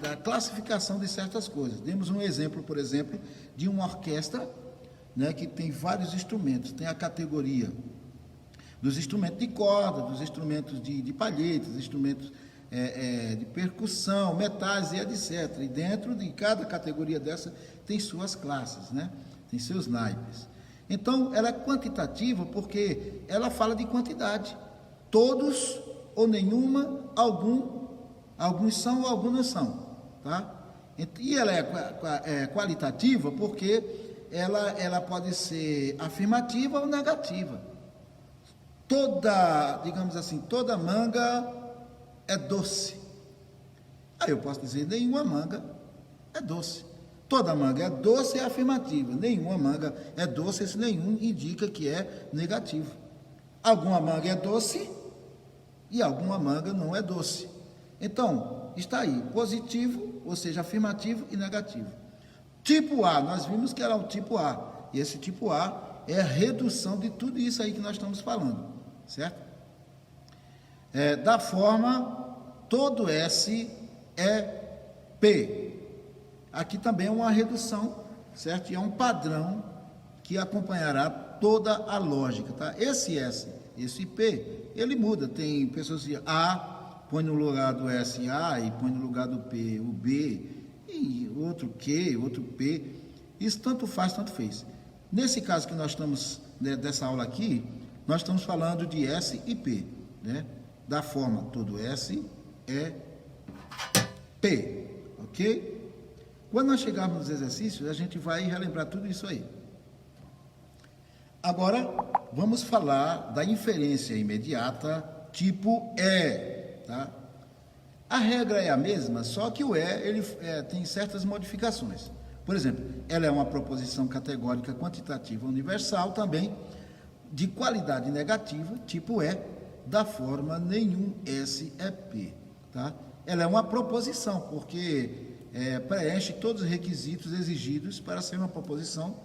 [SPEAKER 1] da classificação de certas coisas. Demos um exemplo, por exemplo, de uma orquestra, né, que tem vários instrumentos. Tem a categoria dos instrumentos de corda, dos instrumentos de palhetes, instrumentos de percussão, metais e etc. E dentro de cada categoria dessa tem suas classes, né? Tem seus naipes. Então, ela é quantitativa porque ela fala de quantidade. Todos ou nenhuma, alguns são ou alguns não são, tá? E ela é qualitativa porque ela pode ser afirmativa ou negativa. Digamos assim, toda manga é doce. Aí eu posso dizer, nenhuma manga é doce. Toda manga é doce e afirmativa. Nenhuma manga é doce, esse nenhum indica que é negativo. Alguma manga é doce e alguma manga não é doce. Então, está aí, positivo, ou seja, afirmativo e negativo. Tipo A, nós vimos que era o tipo A. E esse tipo A é a redução de tudo isso aí que nós estamos falando, certo? Da forma, todo S é P. Aqui também é uma redução, certo? E é um padrão que acompanhará toda a lógica, tá? Esse S, esse P, ele muda. Tem pessoas que A põe no lugar do S A e põe no lugar do P o B, e outro Q, outro P. Isso tanto faz, tanto fez. Nesse caso que nós estamos, dessa aula aqui, nós estamos falando de S e P, né? Da forma todo S é P, ok? Quando nós chegarmos nos exercícios, a gente vai relembrar tudo isso aí. Agora, vamos falar da inferência imediata tipo E, tá? A regra é a mesma, só que o E ele tem certas modificações. Por exemplo, ela é uma proposição categórica quantitativa universal também, de qualidade negativa, tipo E, da forma nenhum S é P, tá? Ela é uma proposição, porque preenche todos os requisitos exigidos para ser uma proposição.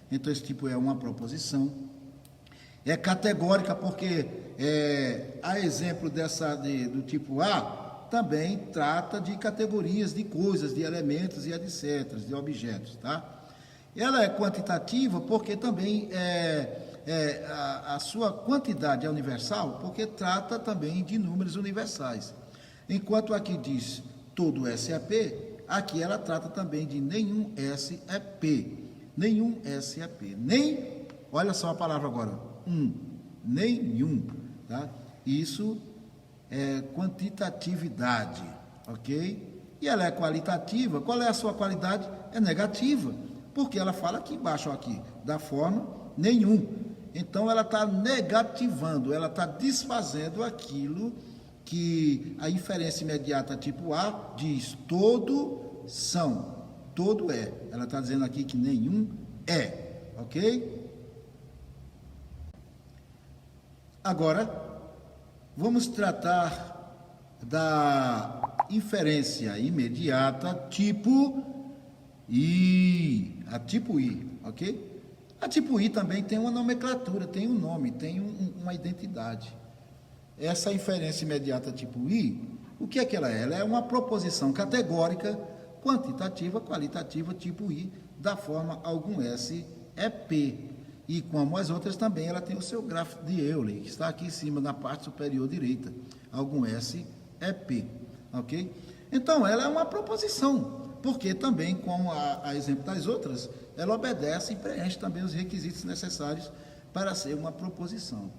[SPEAKER 1] Então, esse tipo é uma proposição. É categórica porque, a exemplo do tipo A, também trata de categorias de coisas, de elementos e etc., de objetos, tá? Ela é quantitativa porque também a sua quantidade é universal, porque trata também de números universais. Enquanto aqui diz todo S é P, aqui ela trata também de nenhum S é P. Nenhum S é P. Nem, olha só a palavra agora, nenhum, tá? Isso é quantitatividade, ok? E ela é qualitativa. Qual é a sua qualidade? É negativa, porque ela fala aqui embaixo, aqui, da forma nenhum. Então ela está negativando, ela está desfazendo aquilo que a inferência imediata tipo A diz: todo são, todo é. Ela está dizendo aqui que nenhum é, ok? Agora, vamos tratar da inferência imediata tipo I, a tipo I, ok? A tipo I também tem uma nomenclatura, tem um nome, tem uma identidade. Essa inferência imediata tipo I, o que é que ela é? Ela é uma proposição categórica, quantitativa, qualitativa, tipo I, da forma algum S é P. E como as outras também, ela tem o seu gráfico de Euler, que está aqui em cima, na parte superior direita. Algum S é P, ok? Então, ela é uma proposição, porque também, como a exemplo das outras, ela obedece e preenche também os requisitos necessários para ser uma proposição.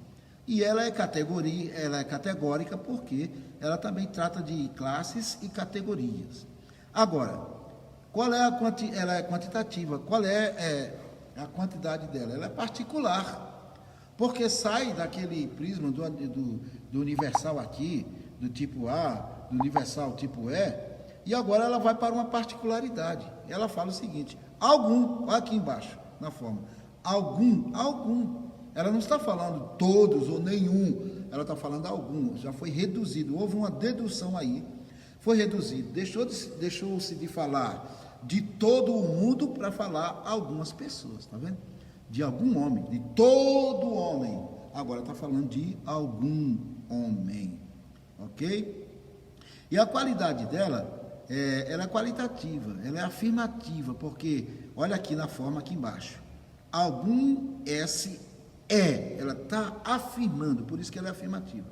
[SPEAKER 1] E ela é categórica porque ela também trata de classes e categorias. Agora, ela é quantitativa. Qual é a quantidade dela? Ela é particular, porque sai daquele prisma do universal aqui, do tipo A, do universal tipo E, e agora ela vai para uma particularidade. Ela fala o seguinte: algum, olha aqui embaixo, na forma, algum. Ela não está falando todos ou nenhum, ela está falando algum, já foi reduzido, houve uma dedução aí, foi reduzido, deixou-se de falar de todo o mundo para falar algumas pessoas, está vendo? De algum homem, de todo homem, agora está falando de algum homem, ok? E a qualidade dela, ela é qualitativa, ela é afirmativa, porque, olha aqui na forma aqui embaixo, algum S ela está afirmando, por isso que ela é afirmativa.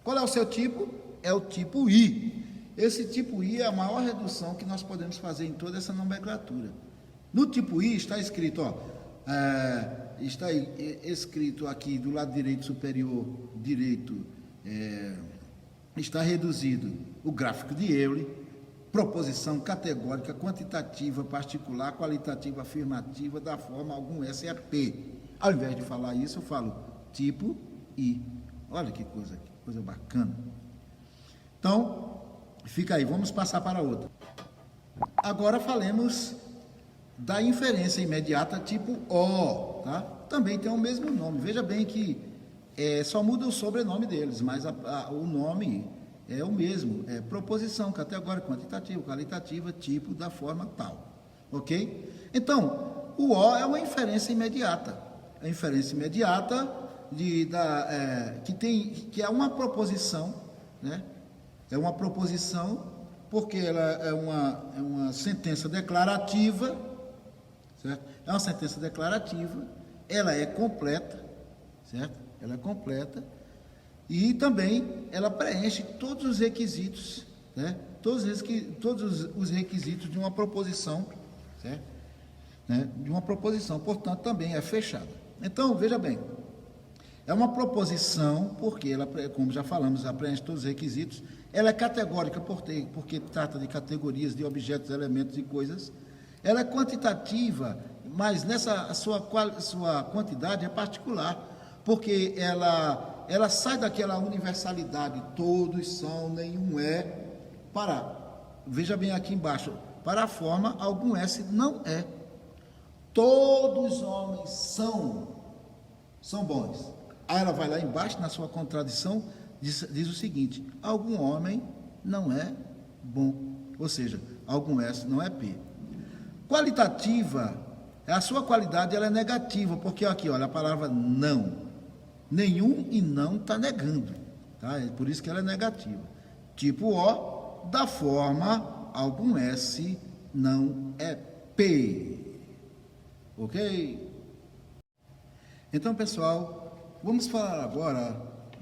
[SPEAKER 1] Qual é o seu tipo? É o tipo I. Esse tipo I é a maior redução que nós podemos fazer em toda essa nomenclatura. No tipo I está escrito, está escrito aqui do lado direito superior direito, está reduzido o gráfico de Euler, proposição categórica, quantitativa, particular, qualitativa, afirmativa, da forma algum S é P. Ao invés de falar isso, eu falo tipo I. Olha que coisa bacana. Então, fica aí, vamos passar para outra. Agora falemos da inferência imediata tipo O, tá? Também tem o mesmo nome. Veja bem que só muda o sobrenome deles, mas o nome é o mesmo. É proposição, categórica, quantitativa, qualitativa, tipo, da forma tal. Ok? Então, o O é uma inferência imediata. A inferência imediata que é uma proposição, né? É uma proposição porque ela é uma sentença declarativa, certo? É uma sentença declarativa, ela é completa, certo? Ela é completa e também ela preenche todos os requisitos, né? Todos os requisitos de uma proposição, certo? Né? De uma proposição, portanto, também é fechada. Então, veja bem, é uma proposição, porque ela, como já falamos, ela preenche todos os requisitos, ela é categórica porque trata de categorias, de objetos, elementos e coisas, ela é quantitativa, mas nessa sua quantidade é particular, porque ela sai daquela universalidade, todos são, nenhum é, veja bem aqui embaixo, para a forma, algum S não é. Todos os homens são bons. Aí ela vai lá embaixo, na sua contradição, diz o seguinte: algum homem não é bom. Ou seja, algum S não é P. Qualitativa, a sua qualidade ela é negativa, porque aqui, olha, a palavra não. Nenhum e não está negando, tá? É por isso que ela é negativa. Tipo O, da forma algum S não é P. Ok? Então, pessoal, vamos falar agora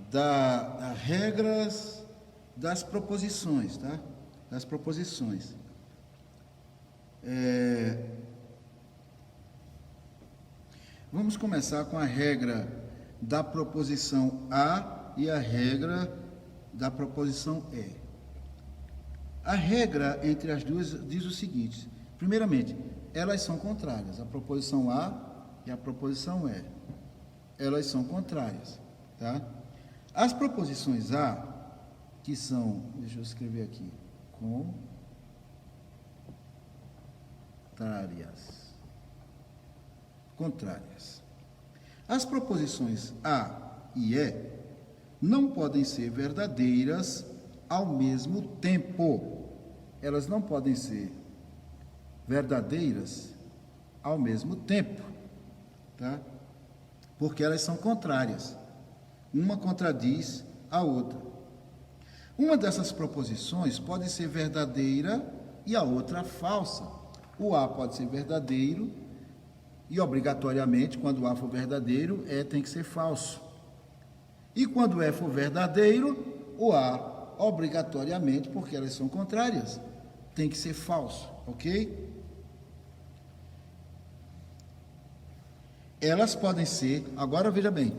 [SPEAKER 1] das regras das proposições, tá? Das proposições. Vamos começar com a regra da proposição A e a regra da proposição E. A regra entre as duas diz o seguinte: primeiramente, elas são contrárias, a proposição A e a proposição E. Elas são contrárias, tá? As proposições A, que são, deixa eu escrever aqui, contrárias. As proposições A e E não podem ser verdadeiras ao mesmo tempo. Elas não podem ser verdadeiras ao mesmo tempo, tá? Porque elas são contrárias. Uma contradiz a outra. Uma dessas proposições pode ser verdadeira e a outra falsa. O A pode ser verdadeiro e, obrigatoriamente, quando o A for verdadeiro, E tem que ser falso. E quando E for verdadeiro, o A, obrigatoriamente, porque elas são contrárias, tem que ser falso, ok? Elas podem ser, agora veja bem,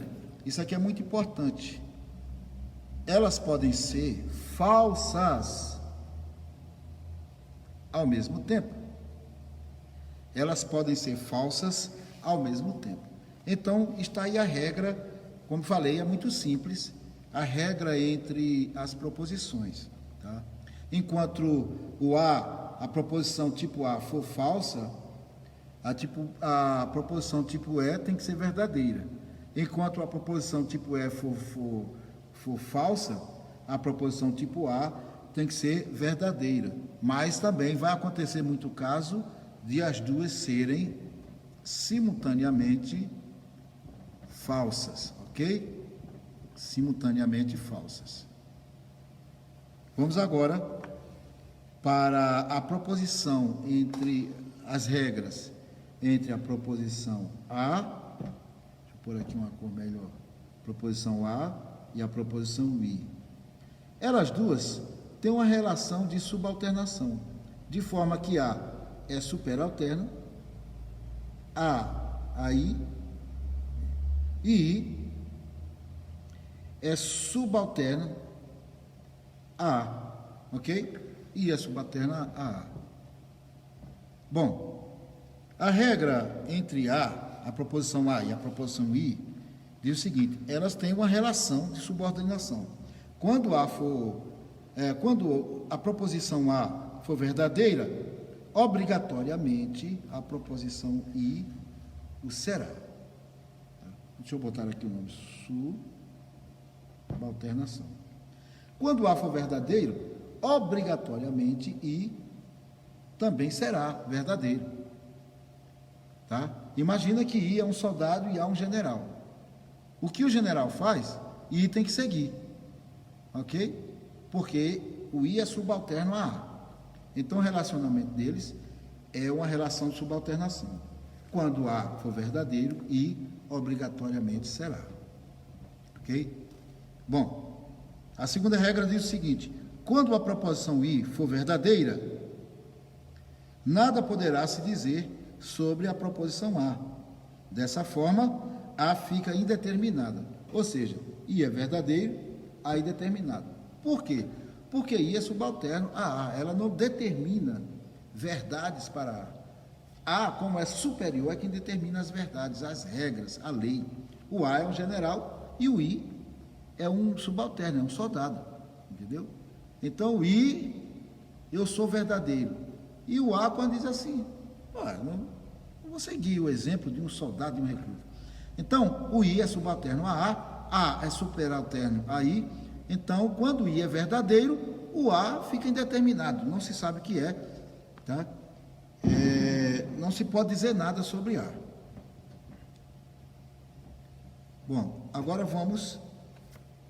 [SPEAKER 1] isso aqui é muito importante. Elas podem ser falsas ao mesmo tempo. Elas podem ser falsas ao mesmo tempo. Então, está aí a regra, como falei, é muito simples, a regra entre as proposições, tá? Enquanto a proposição tipo A for falsa, a proposição tipo E tem que ser verdadeira. Enquanto a proposição tipo E for falsa, a proposição tipo A tem que ser verdadeira. Mas também vai acontecer muito caso de as duas serem simultaneamente falsas, ok? Simultaneamente falsas. Vamos agora para a proposição entre as regras entre a proposição A, deixa eu pôr aqui uma cor melhor, proposição A e a proposição I. Elas duas têm uma relação de subalternação, de forma que A é superalterna, a I, e I é subalterna a A, ok? I é subalterna a A. Bom, a regra entre a proposição A e a proposição I, diz o seguinte: elas têm uma relação de subordinação. Quando a proposição A for verdadeira, obrigatoriamente a proposição I o será. Deixa eu botar aqui o nome: subalternação. Quando A for verdadeiro, obrigatoriamente I também será verdadeiro. Tá? Imagina que I é um soldado e A um general. O que o general faz, I tem que seguir. Ok? Porque o I é subalterno a A. Então, o relacionamento deles é uma relação de subalternação. Quando A for verdadeiro, I obrigatoriamente será. Ok? Bom, a segunda regra diz o seguinte: quando a proposição I for verdadeira, nada poderá se dizer sobre a proposição A. Dessa forma, A fica indeterminada. Ou seja, I é verdadeiro, A é indeterminado. Por quê? Porque I é subalterno a A. Ela não determina verdades para A. A, como é superior, é quem determina as verdades, as regras, a lei. O A é um general e o I é um subalterno, é um soldado. Entendeu? Então, o I, eu sou verdadeiro. E o A, quando diz assim, não vou seguir o exemplo de um soldado, de um recruta. Então, o I é subalterno a é superalterno a I. Então, quando o I é verdadeiro, o A fica indeterminado, não se sabe o que é, tá? Não se pode dizer nada sobre A. Bom, agora vamos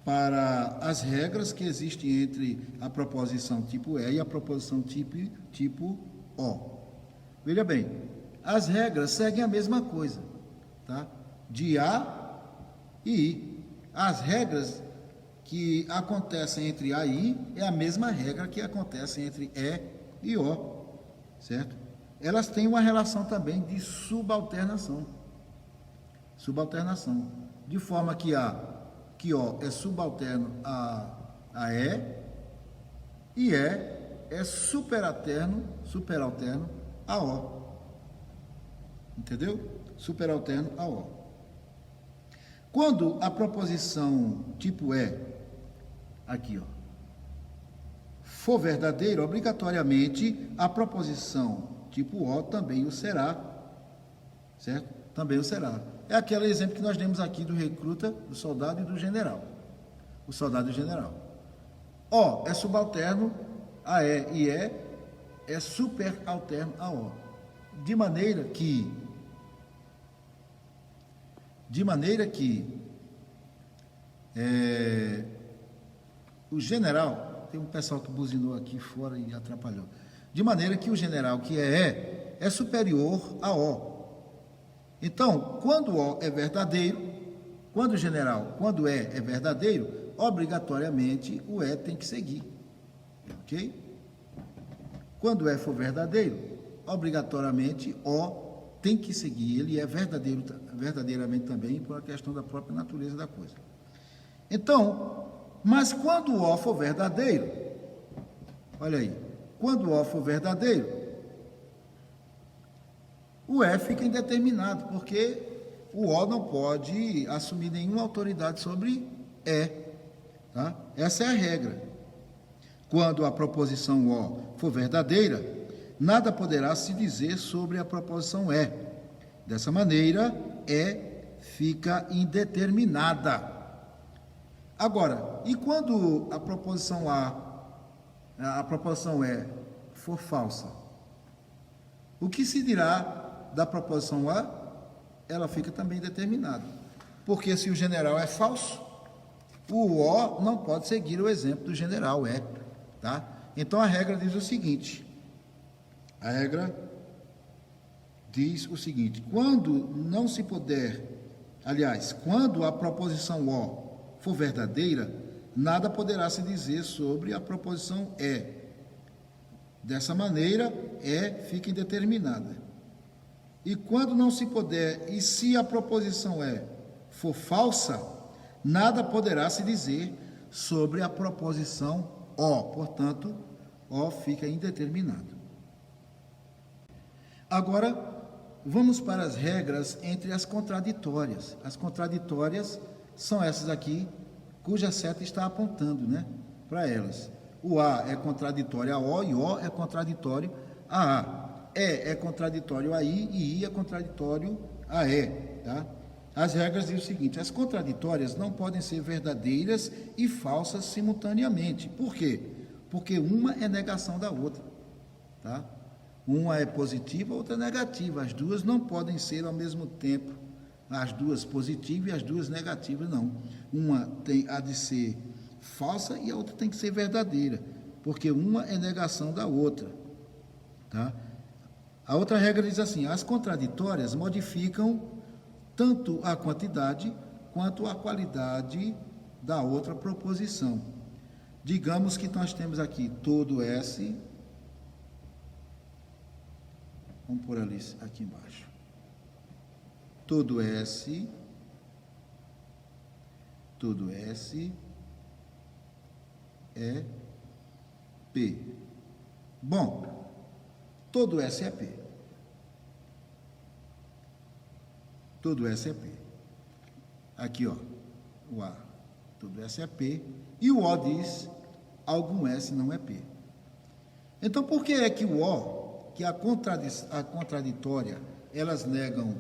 [SPEAKER 1] para as regras que existem entre a proposição tipo E e a proposição tipo O. Veja bem, as regras seguem a mesma coisa, tá? De A e I. As regras que acontecem entre A e I é a mesma regra que acontece entre E e O, certo? Elas têm uma relação também de subalternação. De forma que O é subalterno a E é superalterno a O. Entendeu? Superalterno a O. Quando a proposição tipo E, aqui, ó, for verdadeira, obrigatoriamente a proposição tipo O também o será, certo? Também o será. É aquele exemplo que nós demos aqui do recruta, do soldado e do general. O soldado e o general. O é subalterno a E é superalterno a O. De maneira que o general, tem um pessoal que buzinou aqui fora e atrapalhou. De maneira que o general que é superior a O. Então, quando O é verdadeiro, quando é verdadeiro, obrigatoriamente o E tem que seguir. Ok? Quando E for verdadeiro, obrigatoriamente O tem que seguir. Ele é verdadeiramente também por uma questão da própria natureza da coisa. Então, mas quando o O for verdadeiro, olha aí, quando o O for verdadeiro, o E fica indeterminado, porque o O não pode assumir nenhuma autoridade sobre E. Tá? Essa é a regra. Quando a proposição O for verdadeira, nada poderá se dizer sobre a proposição E. Dessa maneira, E fica indeterminada. Agora, e quando a proposição E for falsa? O que se dirá da proposição A? Ela fica também determinada. Porque se o general é falso, o O não pode seguir o exemplo do general E. Tá? Então a regra diz o seguinte: quando não se puder, quando a proposição O for verdadeira, nada poderá se dizer sobre a proposição E. Dessa maneira, E fica indeterminada. E quando não se puder, e se a proposição E for falsa, nada poderá se dizer sobre a proposição O. Portanto, O fica indeterminado. Agora, vamos para as regras entre as contraditórias. As contraditórias são essas aqui, cuja seta está apontando, né, para elas. O A é contraditório a O e O é contraditório a A. E é contraditório a I e I é contraditório a E. Tá? As regras dizem o seguinte: as contraditórias não podem ser verdadeiras e falsas simultaneamente. Por quê? Porque uma é negação da outra. Tá? Uma é positiva, outra é negativa. As duas não podem ser ao mesmo tempo, as duas positivas e as duas negativas, não. Uma há de ser falsa e a outra tem que ser verdadeira, porque uma é negação da outra. Tá? A outra regra diz assim: as contraditórias modificam tanto a quantidade quanto a qualidade da outra proposição. Digamos que nós temos aqui todo S, vamos pôr ali aqui embaixo, todo S é P. Bom, todo S é P. Todo S é P. Aqui, ó, o A. Todo S é P. E o O diz, algum S não é P. Então, por que é que o O, que a contraditória, elas negam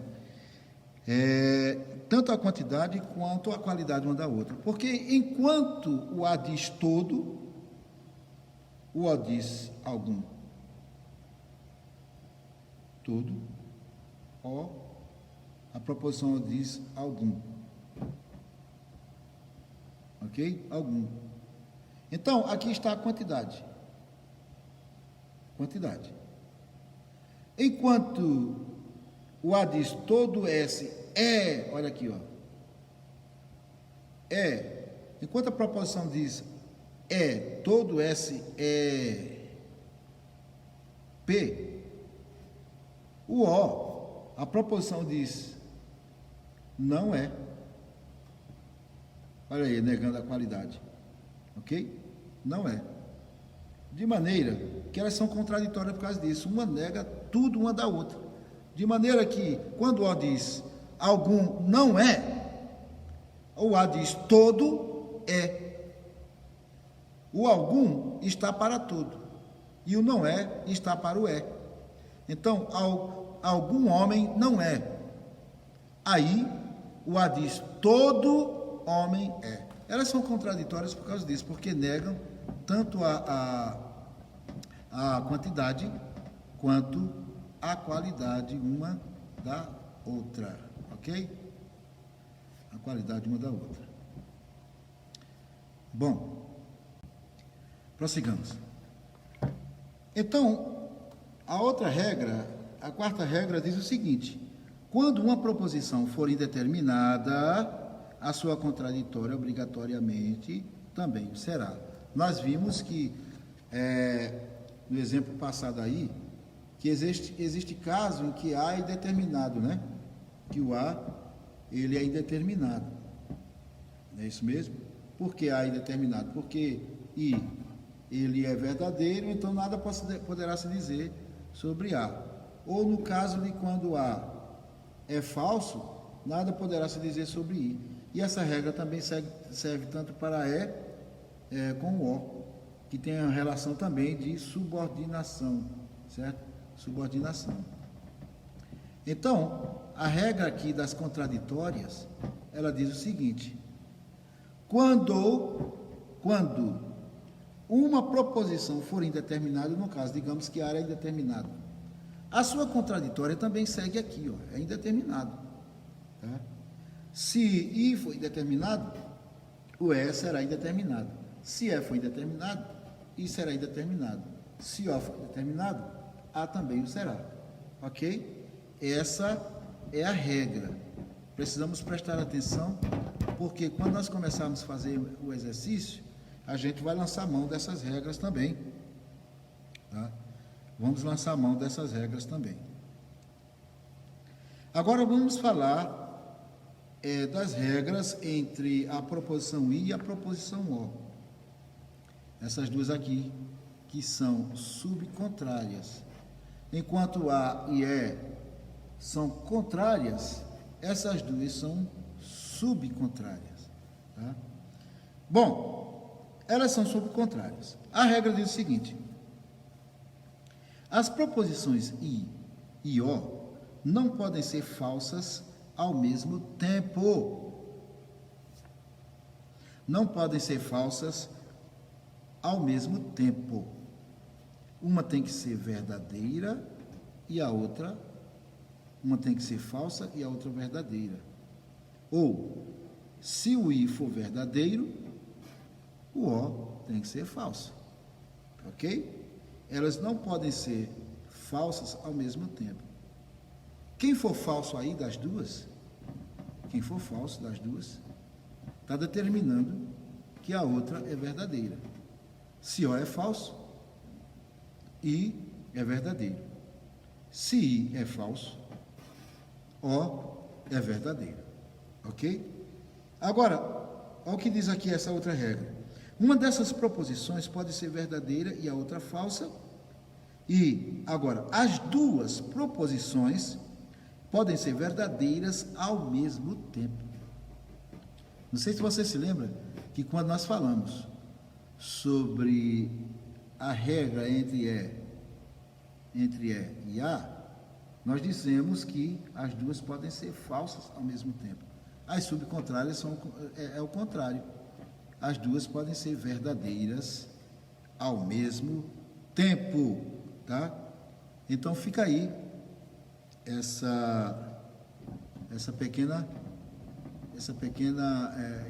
[SPEAKER 1] tanto a quantidade quanto a qualidade uma da outra? Porque enquanto o A diz todo, o O diz algum. Todo, O, a proposição diz algum. ok? Algum. Então, aqui está a quantidade. Quantidade. Enquanto o A diz todo S é, olha aqui, ó, é, enquanto a proposição diz é, todo S é P, o O, a proposição diz não é. Olha aí, negando a qualidade. Ok? Não é. De maneira que elas são contraditórias por causa disso. Uma nega tudo uma da outra. De maneira que, quando o O diz algum não é, o A diz todo é. O algum está para todo. E o não é está para o é. Então, algum homem não é. Aí, o A diz todo homem é. Elas são contraditórias por causa disso, porque negam tanto a quantidade quanto a qualidade uma da outra, ok? A qualidade uma da outra. Bom, prossigamos. Então, a outra regra, a quarta regra diz o seguinte: quando uma proposição for indeterminada, a sua contraditória obrigatoriamente também será. Nós vimos que, no exemplo passado aí, que existe caso em que A é indeterminado, né? Que o A, ele é indeterminado. Não é isso mesmo? Por que A é indeterminado? Porque I, ele é verdadeiro, então nada poderá se dizer sobre A. Ou no caso de quando A é falso, nada poderá se dizer sobre I. E essa regra também serve tanto para como O, que tem a relação também de subordinação, certo? Subordinação. Então, a regra aqui das contraditórias, ela diz o seguinte: quando uma proposição for indeterminada, no caso, digamos que a área é indeterminada, a sua contraditória também segue aqui, ó, é indeterminado. Tá? Se I for indeterminado, o E será indeterminado. Se E for indeterminado, I será indeterminado. Se O for indeterminado, A também o será. Ok? Essa é a regra. Precisamos prestar atenção, porque quando nós começarmos a fazer o exercício, a gente vai lançar mão dessas regras também. Tá? Vamos lançar mão dessas regras também. Agora vamos falar das regras entre a proposição I e a proposição O. Essas duas aqui, que são subcontrárias. Enquanto A e E são contrárias, essas duas são subcontrárias. Tá? Bom, elas são subcontrárias. A regra diz o seguinte: as proposições I e O não podem ser falsas ao mesmo tempo. Não podem ser falsas ao mesmo tempo. Uma tem que ser verdadeira e a outra, uma tem que ser falsa e a outra verdadeira. Ou, se o I for verdadeiro, o O tem que ser falso. Ok? Elas não podem ser falsas ao mesmo tempo. Quem for falso aí das duas, quem for falso das duas, está determinando que a outra é verdadeira. Se O é falso, I é verdadeiro. Se I é falso, O é verdadeiro. Ok? Agora, olha o que diz aqui essa outra regra. Uma dessas proposições pode ser verdadeira e a outra falsa. E, agora, as duas proposições podem ser verdadeiras ao mesmo tempo. Não sei se você se lembra que quando nós falamos sobre a regra entre E e A, nós dissemos que as duas podem ser falsas ao mesmo tempo. As subcontrárias é o contrário. As duas podem ser verdadeiras ao mesmo tempo, tá? Então fica aí essa pequena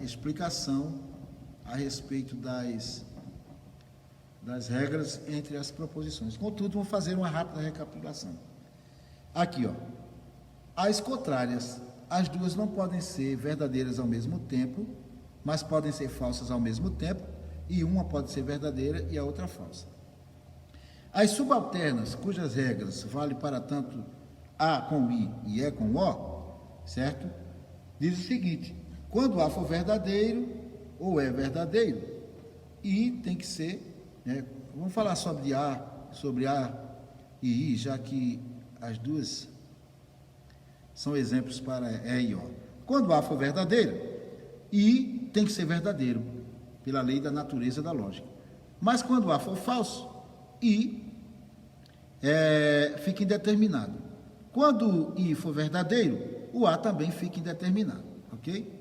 [SPEAKER 1] explicação a respeito das regras entre as proposições. Contudo, vou fazer uma rápida recapitulação. Aqui, ó, as contrárias, as duas não podem ser verdadeiras ao mesmo tempo, mas podem ser falsas ao mesmo tempo, e uma pode ser verdadeira e a outra falsa. As subalternas, cujas regras valem para tanto A com I e E com O, certo? Diz o seguinte: quando A for verdadeiro ou é verdadeiro, I tem que ser, né? Vamos falar sobre A e I, já que as duas são exemplos para E e O. Quando A for verdadeiro, I tem que ser verdadeiro, pela lei da natureza da lógica. Mas quando A for falso, I fica indeterminado. Quando I for verdadeiro, o A também fica indeterminado, ok?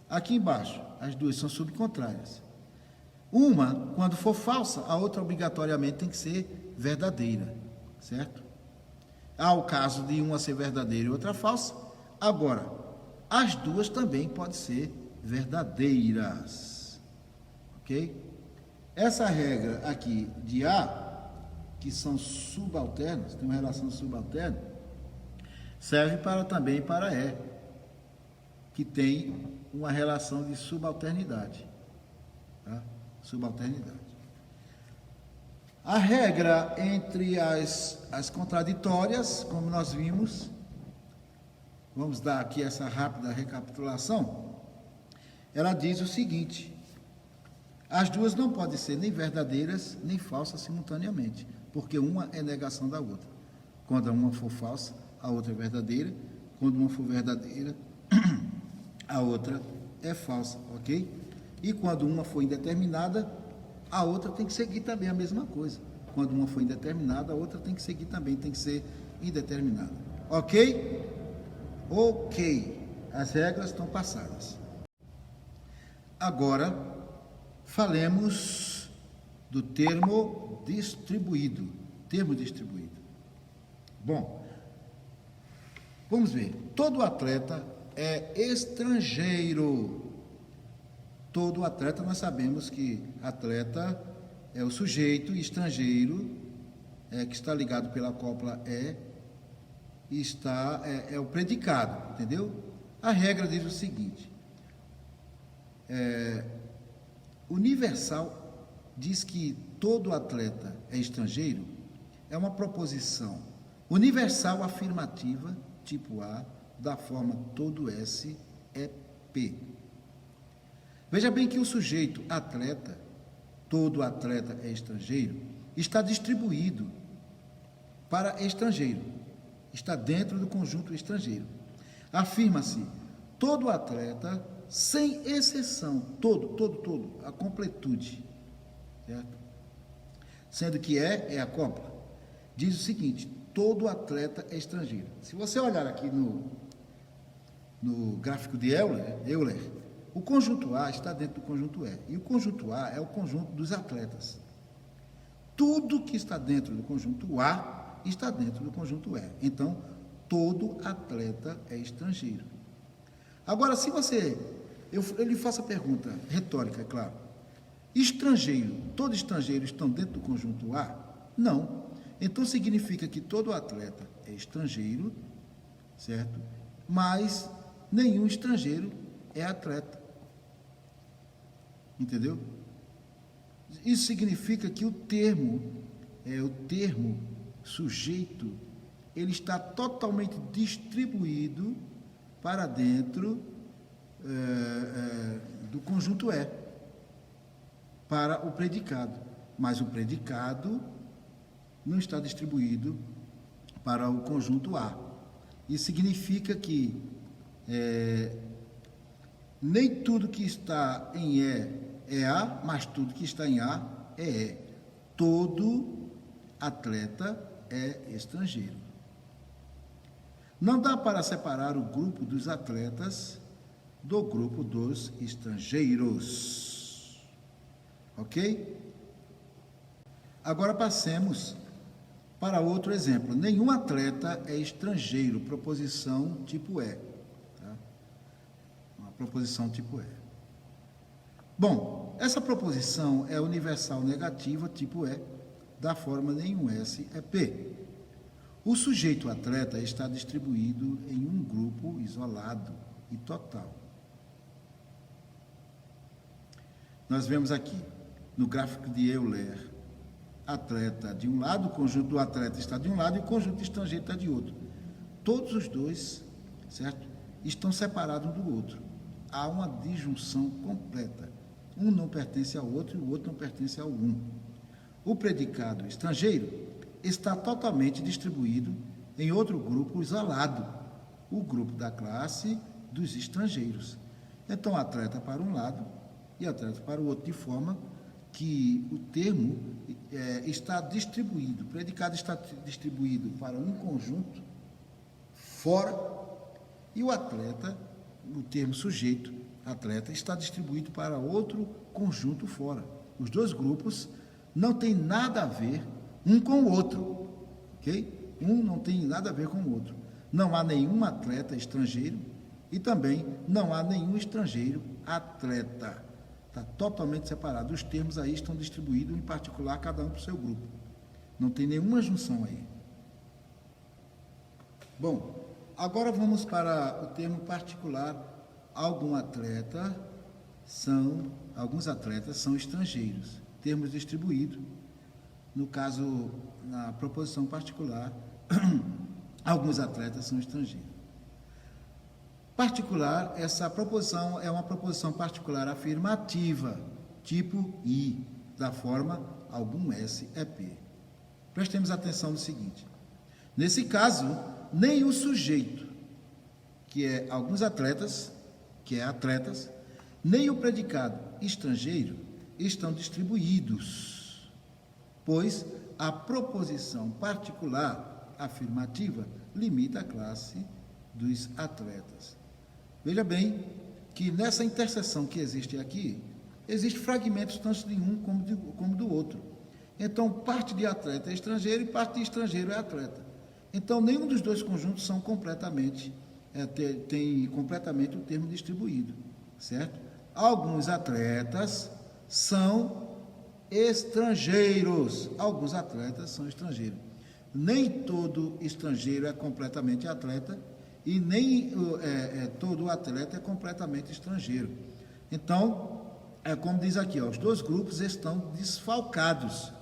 [SPEAKER 1] Aqui embaixo, as duas são subcontrárias. Uma, quando for falsa, a outra obrigatoriamente tem que ser verdadeira, certo? Há o caso de uma ser verdadeira e outra falsa. Agora, as duas também podem ser verdadeiras, ok? Essa regra aqui de A, que são subalternas, tem uma relação subalterna, serve também para E, que tem uma relação de subalternidade, tá? Subalternidade. A regra entre as contraditórias, como nós vimos, vamos dar aqui essa rápida recapitulação, ela diz o seguinte: as duas não podem ser nem verdadeiras nem falsas simultaneamente, porque uma é negação da outra. Quando uma for falsa, a outra é verdadeira. Quando uma for verdadeira, a outra é falsa, ok? E quando uma for indeterminada, a outra tem que seguir também a mesma coisa. Quando uma for indeterminada, a outra tem que seguir também, tem que ser indeterminada. Ok? Ok. As regras estão passadas. Agora, falemos do termo distribuído. Termo distribuído. Bom, vamos ver. Todo atleta é estrangeiro. Todo atleta, nós sabemos que atleta é o sujeito, estrangeiro, que está ligado pela cópula é o predicado, entendeu? A regra diz o seguinte: universal diz que todo atleta é estrangeiro, é uma proposição universal afirmativa, tipo A, da forma todo S é P. Veja bem que o sujeito atleta, todo atleta é estrangeiro, está distribuído para estrangeiro, está dentro do conjunto estrangeiro. Afirma-se todo atleta, sem exceção, todo, a completude, certo? Sendo que é a cópula. Diz o seguinte: todo atleta é estrangeiro. Se você olhar aqui no gráfico de Euler, o conjunto A está dentro do conjunto E. E o conjunto A é o conjunto dos atletas. Tudo que está dentro do conjunto A está dentro do conjunto E. Então, todo atleta é estrangeiro. Agora, se eu lhe faço a pergunta retórica, é claro. Estrangeiro, todos estrangeiros estão dentro do conjunto A? Não. Então, significa que todo atleta é estrangeiro, certo? Mas nenhum estrangeiro é atleta. Entendeu? Isso significa que o termo sujeito, ele está totalmente distribuído para dentro do conjunto E, para o predicado. Mas o predicado não está distribuído para o conjunto A. Isso significa que nem tudo que está em E é A, mas tudo que está em A é E. Todo atleta é estrangeiro. Não dá para separar o grupo dos atletas do grupo dos estrangeiros. Ok? Agora passemos para outro exemplo. Nenhum atleta é estrangeiro, proposição tipo E. Tá? Uma proposição tipo E. Bom, essa proposição é universal negativa, tipo E, da forma nenhum S é P. O sujeito atleta está distribuído em um grupo isolado e total. Nós vemos aqui, no gráfico de Euler, atleta de um lado, o conjunto do atleta está de um lado e o conjunto estrangeiro está de outro. Todos os dois, certo, estão separados um do outro. Há uma disjunção completa. Um não pertence ao outro e o outro não pertence ao um. O predicado estrangeiro está totalmente distribuído em outro grupo isolado, o grupo da classe dos estrangeiros. Então, atleta para um lado e atleta para o outro, de forma que o termo está distribuído, o predicado está distribuído para um conjunto fora e o atleta, o termo sujeito, atleta, está distribuído para outro conjunto fora. Os dois grupos não têm nada a ver um com o outro, ok? Um não tem nada a ver com o outro. Não há nenhum atleta estrangeiro e também não há nenhum estrangeiro atleta. Está totalmente separado. Os termos aí estão distribuídos, em particular, cada um para o seu grupo. Não tem nenhuma junção aí. Bom, agora vamos para o termo particular. Alguns atletas são estrangeiros. Termos distribuídos. No caso, na proposição particular, alguns atletas são estrangeiros. Particular, essa proposição é uma proposição particular afirmativa, tipo I, da forma algum S é P. Prestemos atenção no seguinte. Nesse caso, nem o sujeito, que é alguns atletas, nem o predicado estrangeiro estão distribuídos, pois a proposição particular afirmativa limita a classe dos atletas. Veja bem que nessa interseção que existe aqui, existem fragmentos tanto de um como do outro. Então, parte de atleta é estrangeiro e parte de estrangeiro é atleta. Então, nenhum dos dois conjuntos são tem completamente o termo distribuído, certo? Alguns atletas são estrangeiros. Alguns atletas são estrangeiros. Nem todo estrangeiro é completamente atleta e nem todo atleta é completamente estrangeiro. Então, como diz aqui, os dois grupos estão desfalcados.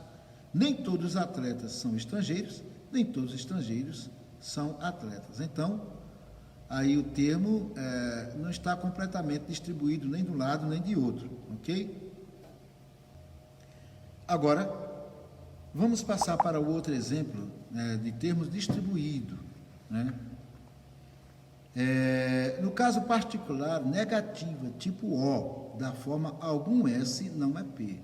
[SPEAKER 1] Nem todos os atletas são estrangeiros, nem todos os estrangeiros são atletas. Então, aí o termo não está completamente distribuído nem de um lado nem de outro, ok? Agora, vamos passar para o outro exemplo de termos distribuídos, né? No caso particular, negativa, tipo O, da forma algum S não é P.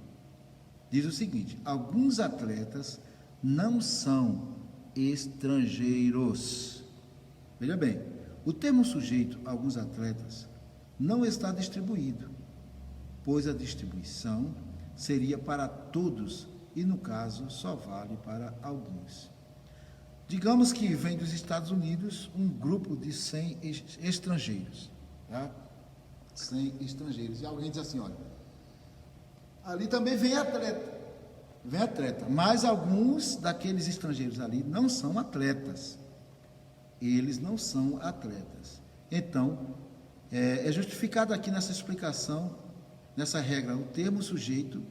[SPEAKER 1] Diz o seguinte: alguns atletas não são estrangeiros. Veja bem, o termo sujeito, alguns atletas, não está distribuído, pois a distribuição seria para todos e, no caso, só vale para alguns. Digamos que vem dos Estados Unidos um grupo de 100 estrangeiros, tá? 100 estrangeiros. E alguém diz assim, olha, ali também vem atleta, mas alguns daqueles estrangeiros ali não são atletas. Eles não são atletas. Então, é justificado aqui nessa explicação, nessa regra, o termo sujeito,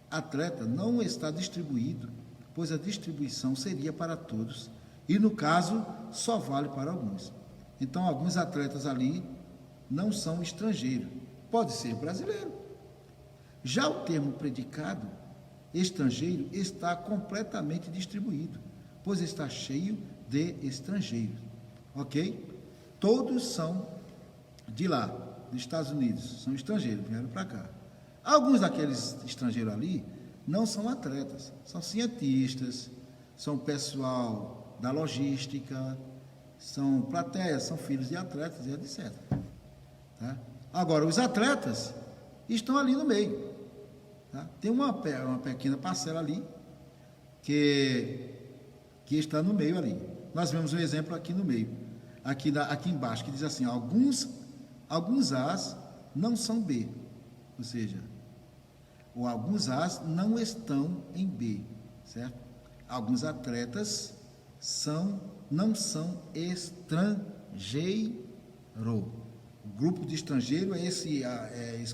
[SPEAKER 1] atleta, não está distribuído, pois a distribuição seria para todos, e no caso, só vale para alguns. Então, alguns atletas ali não são estrangeiros, pode ser brasileiro. Já o termo predicado, estrangeiro, está completamente distribuído, pois está cheio de estrangeiros, ok? Todos são de lá, dos Estados Unidos, são estrangeiros, vieram para cá. Alguns daqueles estrangeiros ali não são atletas, são cientistas, são pessoal da logística, são plateias, são filhos de atletas e etc. Tá? Agora, os atletas estão ali no meio. Tá? Tem uma pequena parcela ali que está no meio ali. Nós vemos um exemplo aqui no meio, aqui embaixo, que diz assim, alguns A's não são B. ou seja, ou alguns As não estão em B, certo? Alguns atletas não são estrangeiro. O grupo de estrangeiro é esse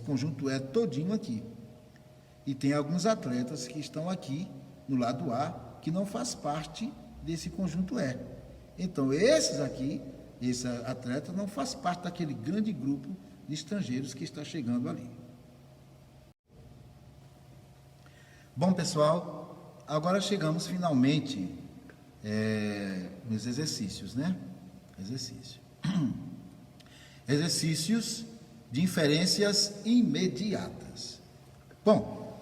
[SPEAKER 1] conjunto E todinho aqui. E tem alguns atletas que estão aqui no lado A que não faz parte desse conjunto E. Então, esses aqui, esse atleta não faz parte daquele grande grupo de estrangeiros que está chegando ali. Bom, pessoal, agora chegamos finalmente nos exercícios, né? Exercícios de inferências imediatas. Bom,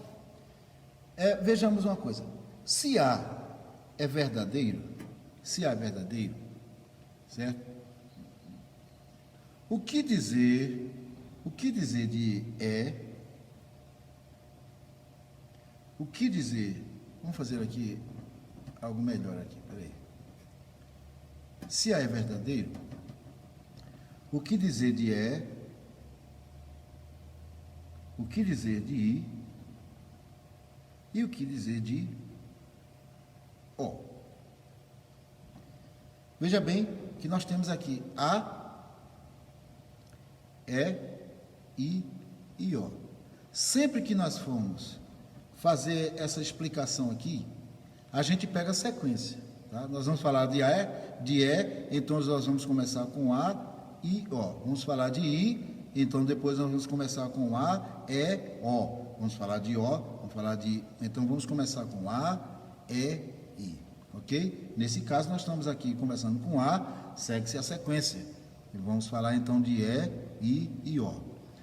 [SPEAKER 1] vejamos uma coisa. Se A é verdadeiro, certo? O que dizer de o que dizer? Vamos fazer aqui algo melhor aqui, peraí. Se A é verdadeiro, o que dizer de E? O que dizer de I? E o que dizer de O? Veja bem que nós temos aqui A, E, I e O. Sempre que nós formos fazer essa explicação aqui, a gente pega a sequência. Tá? Nós vamos falar de E, então nós vamos começar com A e O. Vamos falar de I, então depois nós vamos começar com A, E, O. Vamos falar de O, então vamos começar com A, E, I. Ok? Nesse caso nós estamos aqui começando com A, segue-se a sequência. E vamos falar então de E, I e O.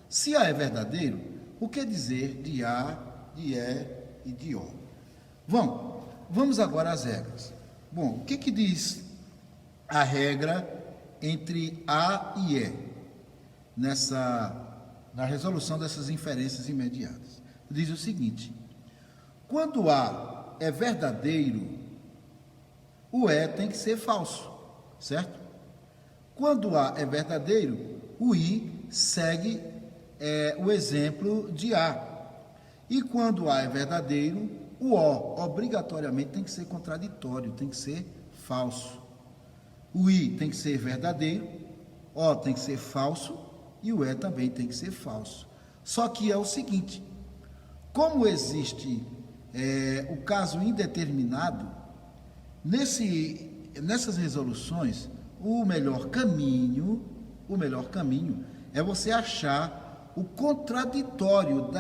[SPEAKER 1] Se A é verdadeiro, o que dizer de A, de E e de O? Vamos agora às regras. Bom, o que diz a regra entre A e E na resolução dessas inferências imediatas? Diz o seguinte: quando A é verdadeiro, o E tem que ser falso, certo? Quando A é verdadeiro, o I segue o exemplo de A. E quando A é verdadeiro, o O obrigatoriamente tem que ser contraditório, tem que ser falso. O I tem que ser verdadeiro, O tem que ser falso e o E também tem que ser falso. Só que é o seguinte, como existe o caso indeterminado, nessas resoluções, o melhor caminho é você achar o contraditório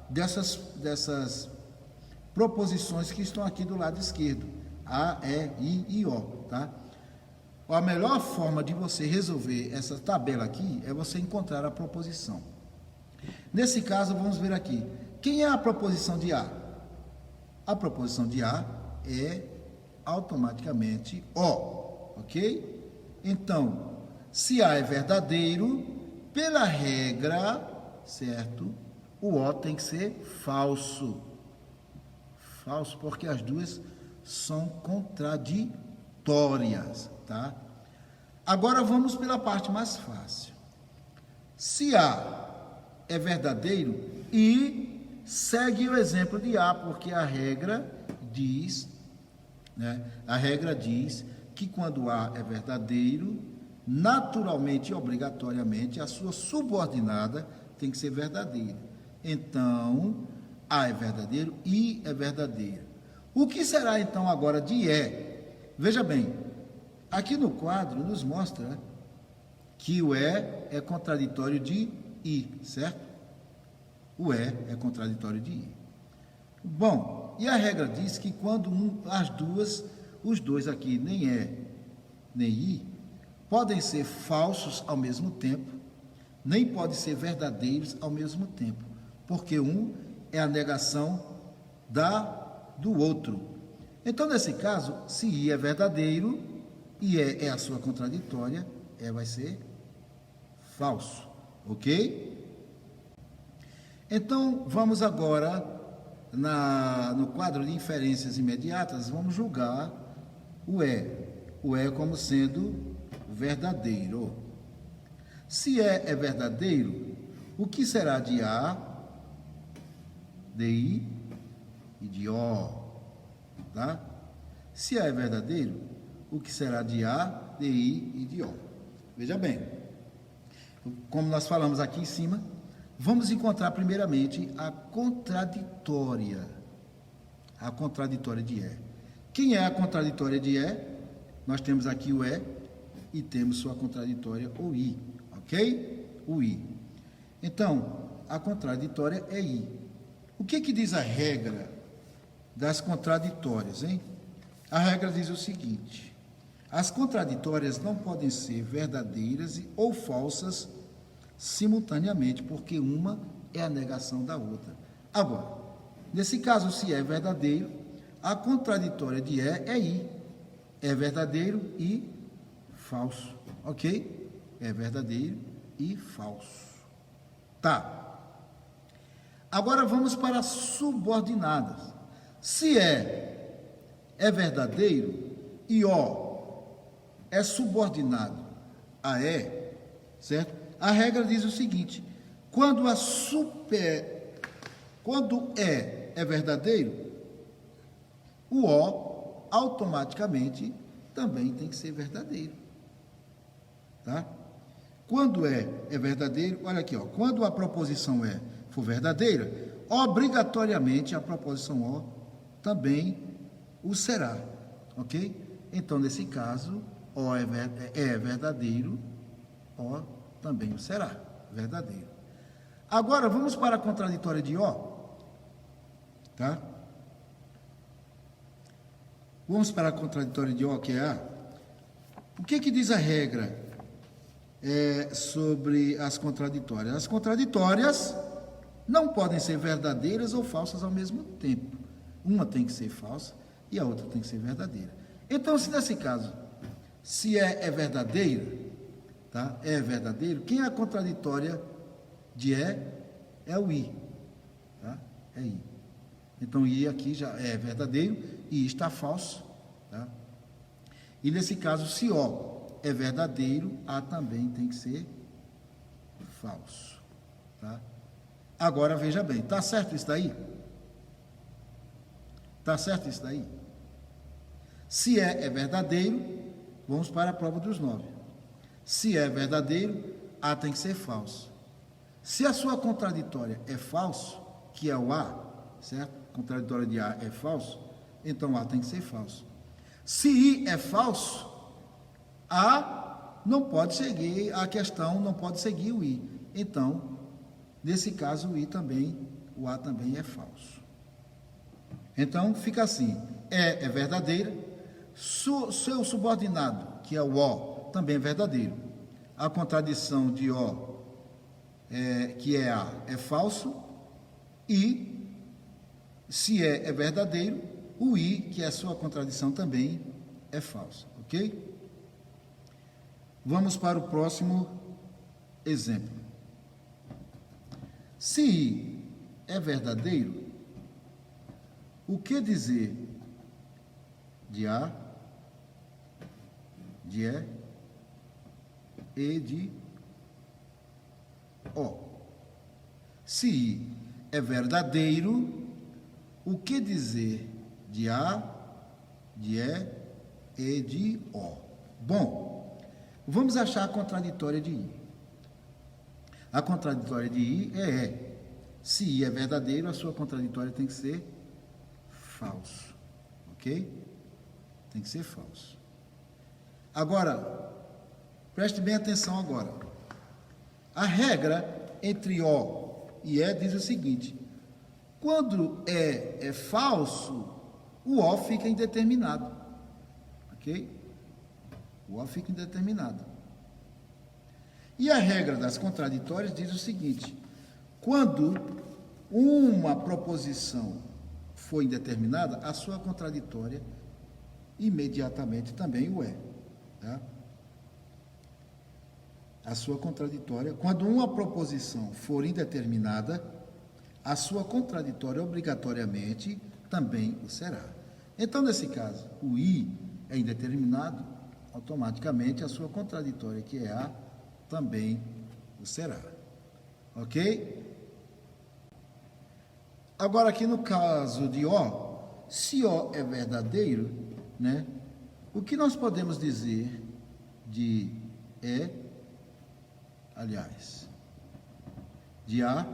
[SPEAKER 1] dessas proposições que estão aqui do lado esquerdo, A, E, I e O, tá? A melhor forma de você resolver essa tabela aqui é você encontrar a proposição. Nesse caso, vamos ver aqui. Quem é a proposição de A? A proposição de A é automaticamente O, ok? Então, se A é verdadeiro, pela regra, certo? O O tem que ser falso. Falso porque as duas são contraditórias, tá? Agora vamos pela parte mais fácil. Se A é verdadeiro, I segue o exemplo de A, porque a regra diz, né? A regra diz que quando A é verdadeiro, naturalmente e obrigatoriamente a sua subordinada tem que ser verdadeira. Então, A é verdadeiro, I é verdadeiro. O que será então agora de E? Veja bem, aqui no quadro nos mostra que o E é contraditório de I, certo? O E é contraditório de I. Bom, e a regra diz que quando os dois aqui, nem E nem I, podem ser falsos ao mesmo tempo, nem podem ser verdadeiros ao mesmo tempo, porque um é a negação do outro. Então, nesse caso, se I é verdadeiro e E é a sua contraditória, E vai ser falso, ok? Então, vamos agora, no quadro de inferências imediatas, vamos julgar o E como sendo verdadeiro. Se E é verdadeiro, o que será de A, de I e de O, tá? Se A é verdadeiro, o que será de A, de I e de O? Veja bem, como nós falamos aqui em cima, vamos encontrar primeiramente a contraditória de E. Quem é a contraditória de E? Nós temos aqui o E e temos sua contraditória, o I, ok? O I. Então, a contraditória é I. O que diz a regra das contraditórias, hein? A regra diz o seguinte: as contraditórias não podem ser verdadeiras ou falsas simultaneamente, porque uma é a negação da outra. Agora, nesse caso, se é verdadeiro, a contraditória de é I. É verdadeiro e falso, ok? É verdadeiro e falso. Tá. Agora vamos para as subordinadas. Se é verdadeiro e O é subordinado a E, certo? A regra diz o seguinte: quando é verdadeiro, o O automaticamente também tem que ser verdadeiro, tá? Quando é verdadeiro, olha aqui, ó, quando a proposição E for verdadeira, obrigatoriamente a proposição O também o será, ok? Então, nesse caso, O é verdadeiro, O também o será, verdadeiro. Agora, vamos para a contraditória de O, tá? Vamos para a contraditória de O, que é A. O que diz a regra sobre as contraditórias? As contraditórias não podem ser verdadeiras ou falsas ao mesmo tempo. Uma tem que ser falsa e a outra tem que ser verdadeira. Então, se nesse caso, se é verdadeira, tá? É verdadeiro, quem é a contraditória de é o I, tá? É I. Então, I aqui já é verdadeiro e I está falso, tá? E nesse caso, se O é verdadeiro, A também tem que ser falso, tá? Agora, veja bem, está certo isso daí? Está certo isso daí? Se é verdadeiro, vamos para a prova dos 9. Se é verdadeiro, A tem que ser falso. Se a sua contraditória é falso, que é o A, certo? Contraditória de A é falso, então A tem que ser falso. Se I é falso, A não pode seguir, a questão não pode seguir o I. Então, nesse caso, o A também é falso. Então, fica assim: é verdadeira, seu subordinado, que é o O, também é verdadeiro. A contradição de O, que é A, é falso, e se é verdadeiro, o I, que é a sua contradição, também é falso, ok? Vamos para o próximo exemplo. Se I é verdadeiro, o que dizer de A, de E de O? Se I é verdadeiro, o que dizer de A, de E de O? Bom, vamos achar a contraditória de I. A contraditória de I é E. Se I é verdadeiro, a sua contraditória tem que ser falso, ok? Tem que ser falso. Agora, preste bem atenção agora. A regra entre O e E diz o seguinte: quando é falso, o O fica indeterminado, ok? O O fica indeterminado. E a regra das contraditórias diz o seguinte: quando uma proposição for indeterminada, a sua contraditória imediatamente também o é, tá? A sua contraditória, quando uma proposição for indeterminada, a sua contraditória obrigatoriamente também o será. Então, nesse caso, o I é indeterminado, automaticamente a sua contraditória, que é A, também o será. Ok? Agora aqui no caso de O, se O é verdadeiro, né? O que nós podemos dizer de E, aliás, de A,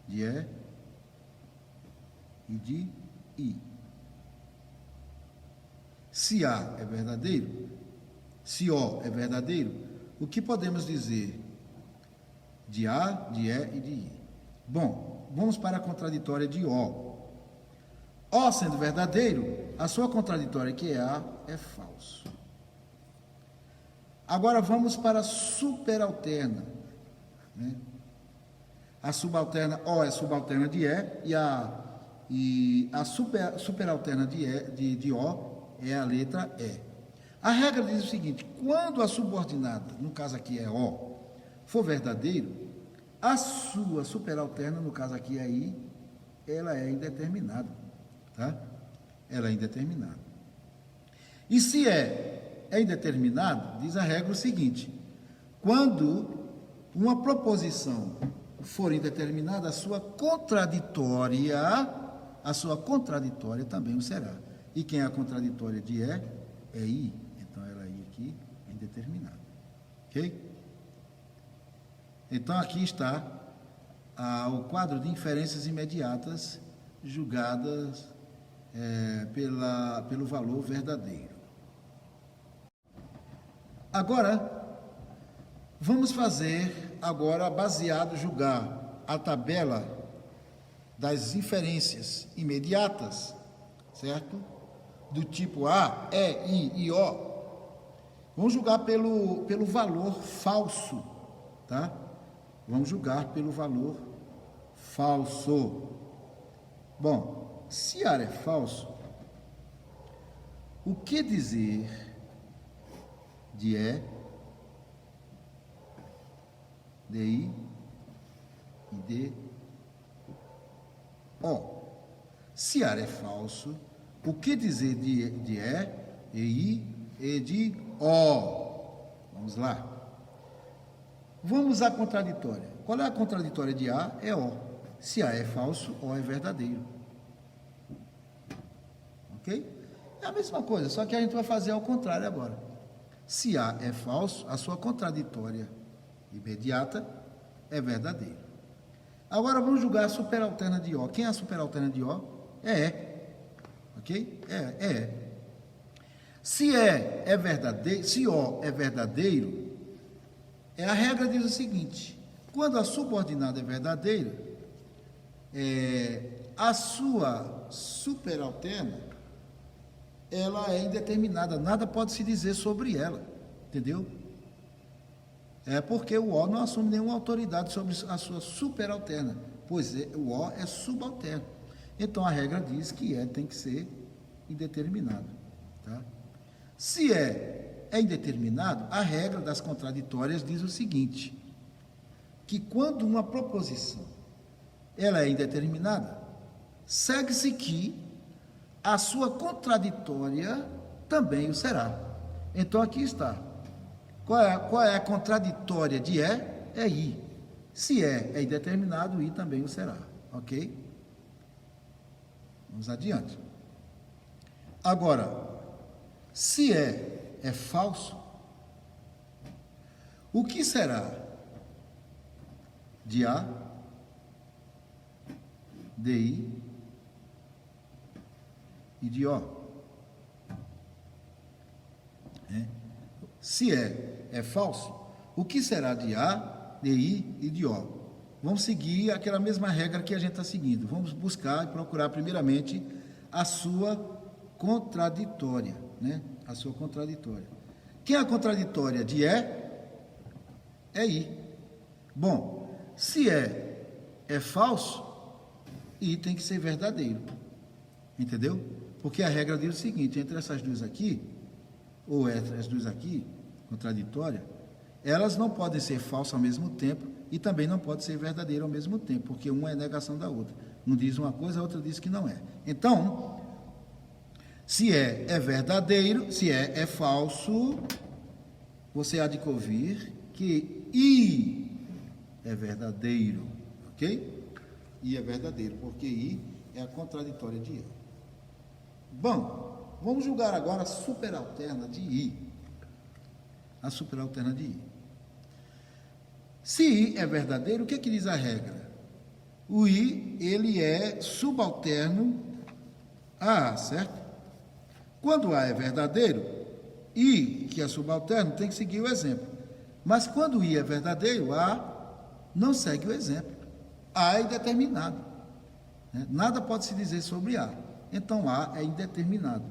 [SPEAKER 1] de E e de I. Se A é verdadeiro, se O é verdadeiro, o que podemos dizer de A, de E e de I? Bom, vamos para a contraditória de O. O sendo verdadeiro, a sua contraditória, que é A, é falso. Agora vamos para a superalterna, né? A subalterna O é subalterna de E a superalterna de O é a letra E. A regra diz o seguinte: quando a subordinada, no caso aqui é O, for verdadeiro, a sua superalterna, no caso aqui é I, ela é indeterminada, tá? Ela é indeterminada. E se é indeterminado, diz a regra o seguinte: quando uma proposição for indeterminada, a sua contraditória também o será. E quem é a contraditória de é I. Então, ela I aqui é indeterminada. Ok? Então, aqui está o quadro de inferências imediatas julgadas pelo valor verdadeiro. Agora, vamos fazer, julgar a tabela das inferências imediatas, certo? Do tipo A, E, I e O. Vamos julgar pelo valor falso, tá? Vamos julgar pelo valor falso. Bom, se A é falso, o que dizer de E, de I e de O? Se A é falso, o que dizer de E, I e de O? Vamos lá. Vamos à contraditória. Qual é a contraditória de A? É O. Se A é falso, O é verdadeiro. Ok? É a mesma coisa, só que a gente vai fazer ao contrário agora. Se A é falso, a sua contraditória imediata é verdadeira. Agora vamos julgar a superalterna de O. Quem é a superalterna de O? É E. Ok? É. Se é verdadeiro, se O é verdadeiro, a regra diz o seguinte: quando a subordinada é verdadeira, a sua superalterna, ela é indeterminada, nada pode se dizer sobre ela, entendeu? É porque o O não assume nenhuma autoridade sobre a sua superalterna, pois o O é subalterno. Então a regra diz que tem que ser indeterminado, tá? Se é indeterminado, a regra das contraditórias diz o seguinte: que quando uma proposição ela é indeterminada, segue-se que a sua contraditória também o será. Então aqui está. Qual é a contraditória de é I. Se é indeterminado, I também o será. Ok? Vamos adiante. Agora, se é falso, o que será de A, de I e de O? Se é falso, o que será de A, de I e de O? Vamos seguir aquela mesma regra que a gente está seguindo. Vamos buscar e procurar primeiramente a sua contraditória, né? A sua contraditória. Quem é a contraditória de é I. Bom, se é falso, I tem que ser verdadeiro. Entendeu? Porque a regra diz o seguinte: entre essas duas aqui, ou entre as duas aqui, contraditória, elas não podem ser falsas ao mesmo tempo e também não podem ser verdadeiras ao mesmo tempo, porque uma é negação da outra. Um diz uma coisa, a outra diz que não é. Então, se é verdadeiro, se é falso, você há de convir que I é verdadeiro, ok? I é verdadeiro, porque I é a contraditória de E. Bom, vamos julgar agora a superalterna de I. A superalterna de I. Se I é verdadeiro, o que diz a regra? O I, ele é subalterno a A, certo? Quando A é verdadeiro, I, que é subalterno, tem que seguir o exemplo. Mas quando I é verdadeiro, A não segue o exemplo. A é indeterminado. Né? Nada pode se dizer sobre A. Então, A é indeterminado.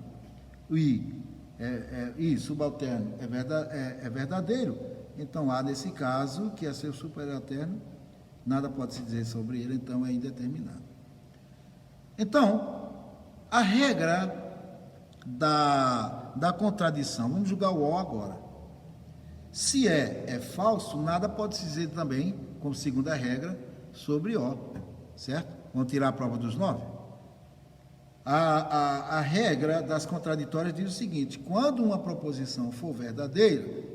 [SPEAKER 1] O I subalterno é verdadeiro. Então, A, nesse caso, que é seu superalterno, nada pode se dizer sobre ele, então é indeterminado. Então, a regra da contradição, vamos julgar o O agora. Se é falso, nada pode se dizer também, como segunda regra, sobre O, certo? Vamos tirar a prova dos 9? A regra das contraditórias diz o seguinte: quando uma proposição for verdadeira,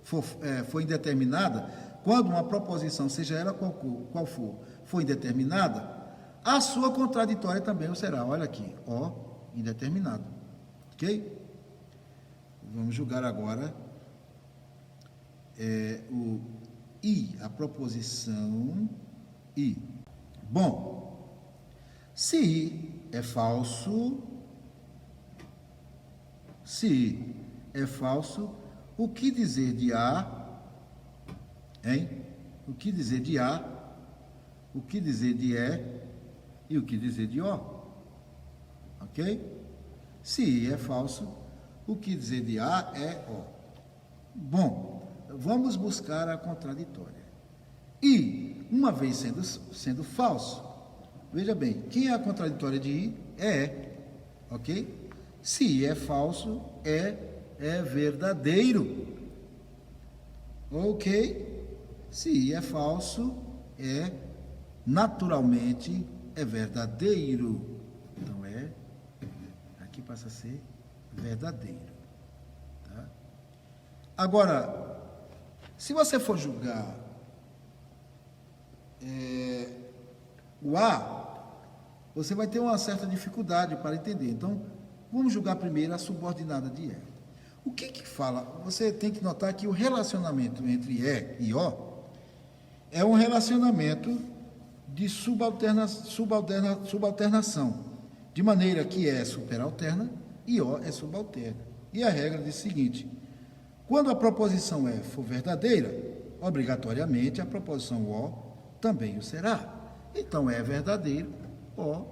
[SPEAKER 1] for indeterminada, quando uma proposição, seja ela qual for indeterminada, a sua contraditória também o será. Olha aqui, O, indeterminado. Ok? Vamos julgar agora o I, a proposição I. Bom, se I é falso, o que dizer de A, hein? O que dizer de A, o que dizer de E e o que dizer de O? Ok? Se I é falso, o que dizer de A é O. Bom, vamos buscar a contraditória. I, uma vez sendo falso, veja bem, quem é a contraditória de I? É E, ok? Se I é falso, é verdadeiro. Ok? Se I é falso, naturalmente é verdadeiro. Então aqui passa a ser verdadeiro. Tá? Agora, se você for julgar o A, você vai ter uma certa dificuldade para entender. Então, vamos julgar primeiro a subordinada de E. O que fala? Você tem que notar que o relacionamento entre E e O é um relacionamento de subalternação, de maneira que E é superalterna e O é subalterna. E a regra diz o seguinte: quando a proposição E for verdadeira, obrigatoriamente a proposição O também o será. Então, E é verdadeiro, O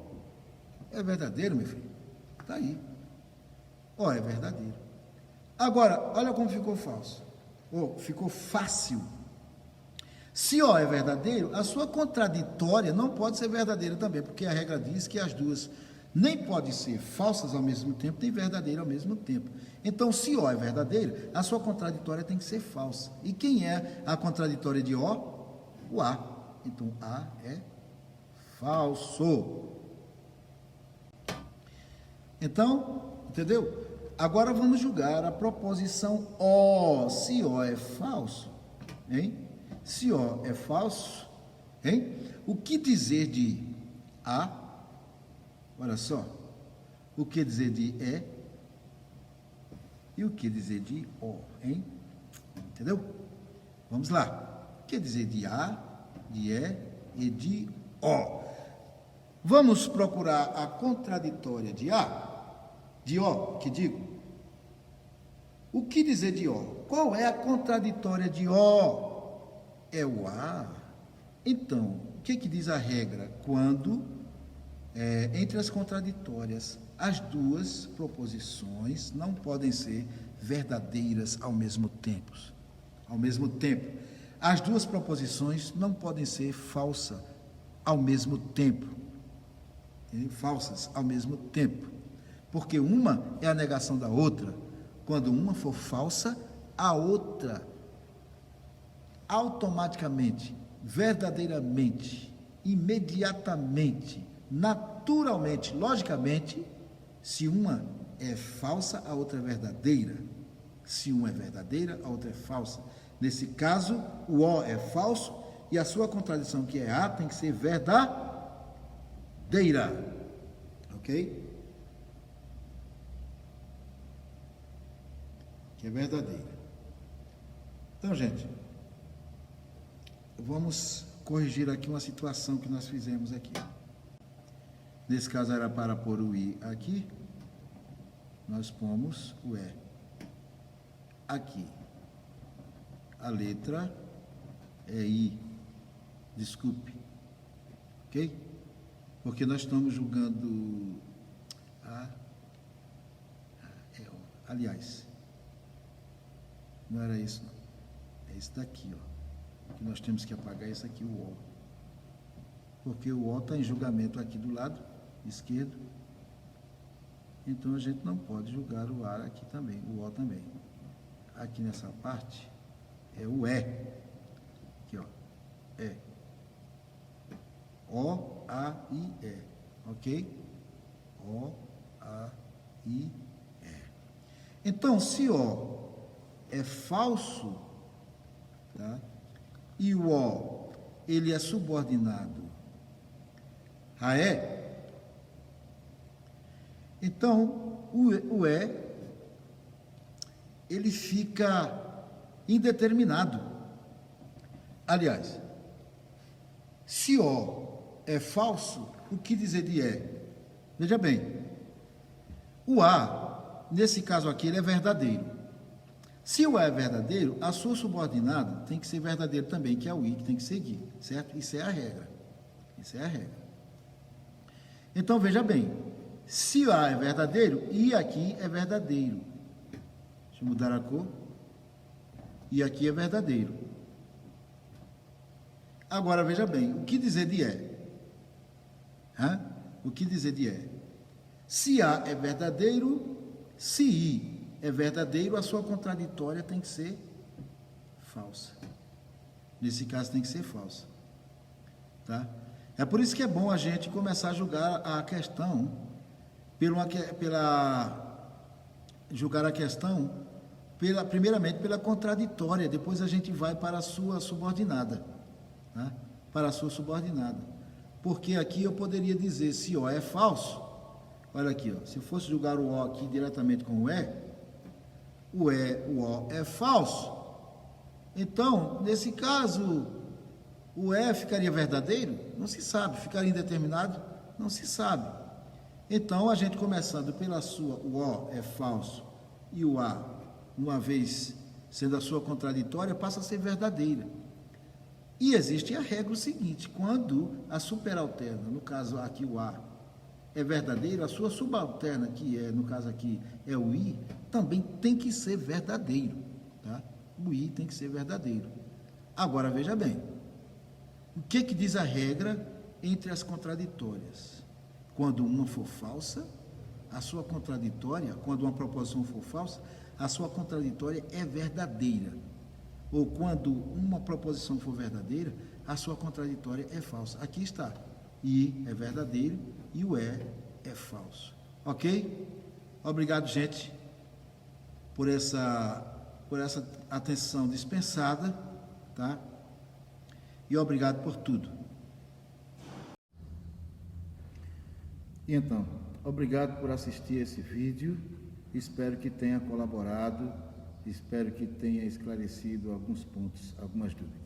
[SPEAKER 1] é verdadeiro, meu filho. Está aí. O é verdadeiro. Agora, olha como ficou falso. Ficou fácil. Se O é verdadeiro, a sua contraditória não pode ser verdadeira também, porque a regra diz que as duas nem podem ser falsas ao mesmo tempo, nem verdadeiras ao mesmo tempo. Então, se O é verdadeiro, a sua contraditória tem que ser falsa. E quem é a contraditória de O? O A. Então, A é falso. Então, entendeu? Agora vamos julgar a proposição O. Se O é falso, hein? Se O é falso, hein? O que dizer de A? Olha só. O que dizer de E? E o que dizer de O, hein? Entendeu? Vamos lá. O que dizer de A, de E e de O? Vamos procurar a contraditória de A, de O, que digo. O que dizer de O? Qual é a contraditória de O? É o A. Então, o que diz a regra? Quando, entre as contraditórias, as duas proposições não podem ser verdadeiras ao mesmo tempo. Ao mesmo tempo. As duas proposições não podem ser falsas ao mesmo tempo. Falsas ao mesmo tempo. Porque uma é a negação da outra. Quando uma for falsa, a outra automaticamente, verdadeiramente, imediatamente, naturalmente, logicamente, se uma é falsa, a outra é verdadeira. Se uma é verdadeira, a outra é falsa. Nesse caso, o O é falso e a sua contradição, que é A, tem que ser verdadeira. Ok? Que é verdadeira. Então, gente, vamos corrigir aqui uma situação que nós fizemos aqui. Nesse caso era para pôr o I aqui, nós pomos o E aqui. A letra é I, desculpe, ok? Porque nós estamos julgando aliás, não era isso não, é isso daqui, ó, que nós temos que apagar isso aqui, o O, porque o O está em julgamento aqui do lado esquerdo, então a gente não pode julgar o A aqui também, o O também. Aqui nessa parte é o E, aqui ó, E, O, A, I, E, ok? O, A, I, E. Então, se O é falso, tá? E o O, ele é subordinado a E, então o E, ele fica indeterminado. Aliás, se O é falso, o que dizer de E? Veja bem, o A, nesse caso aqui, ele é verdadeiro. Se o A é verdadeiro, a sua subordinada tem que ser verdadeiro também, que é o I, que tem que seguir, certo? Isso é a regra. Isso é a regra. Então, veja bem, se A é verdadeiro, I aqui é verdadeiro. Deixa eu mudar a cor. E aqui é verdadeiro. Agora, veja bem, o que dizer de E? O que dizer de E? Se A é verdadeiro, se I é verdadeiro, a sua contraditória tem que ser falsa. Nesse caso, tem que ser falsa. Tá? É por isso que é bom a gente começar a julgar a questão primeiramente pela contraditória, depois a gente vai para a sua subordinada, tá? Para a sua subordinada. Porque aqui eu poderia dizer, se O é falso, olha aqui, ó, se eu fosse julgar o O aqui diretamente com o O é falso. Então, nesse caso, o E ficaria verdadeiro? Não se sabe. Ficaria indeterminado? Não se sabe. Então, a gente começando pela sua, o O é falso e o A, uma vez sendo a sua contraditória, passa a ser verdadeira. E existe a regra seguinte: quando a superalterna, no caso aqui o A, é verdadeiro, a sua subalterna, que é, no caso aqui, é o I, também tem que ser verdadeiro. Tá? O I tem que ser verdadeiro. Agora, veja bem, o que diz a regra entre as contraditórias? Quando uma for falsa, a sua contraditória, quando uma proposição for falsa, a sua contraditória é verdadeira. Ou quando uma proposição for verdadeira, a sua contraditória é falsa. Aqui está. I é verdadeiro e o E é falso. Ok? Obrigado, gente, por essa atenção dispensada, tá? E obrigado por tudo. E então, obrigado por assistir esse vídeo. Espero que tenha colaborado, espero que tenha esclarecido alguns pontos, algumas dúvidas.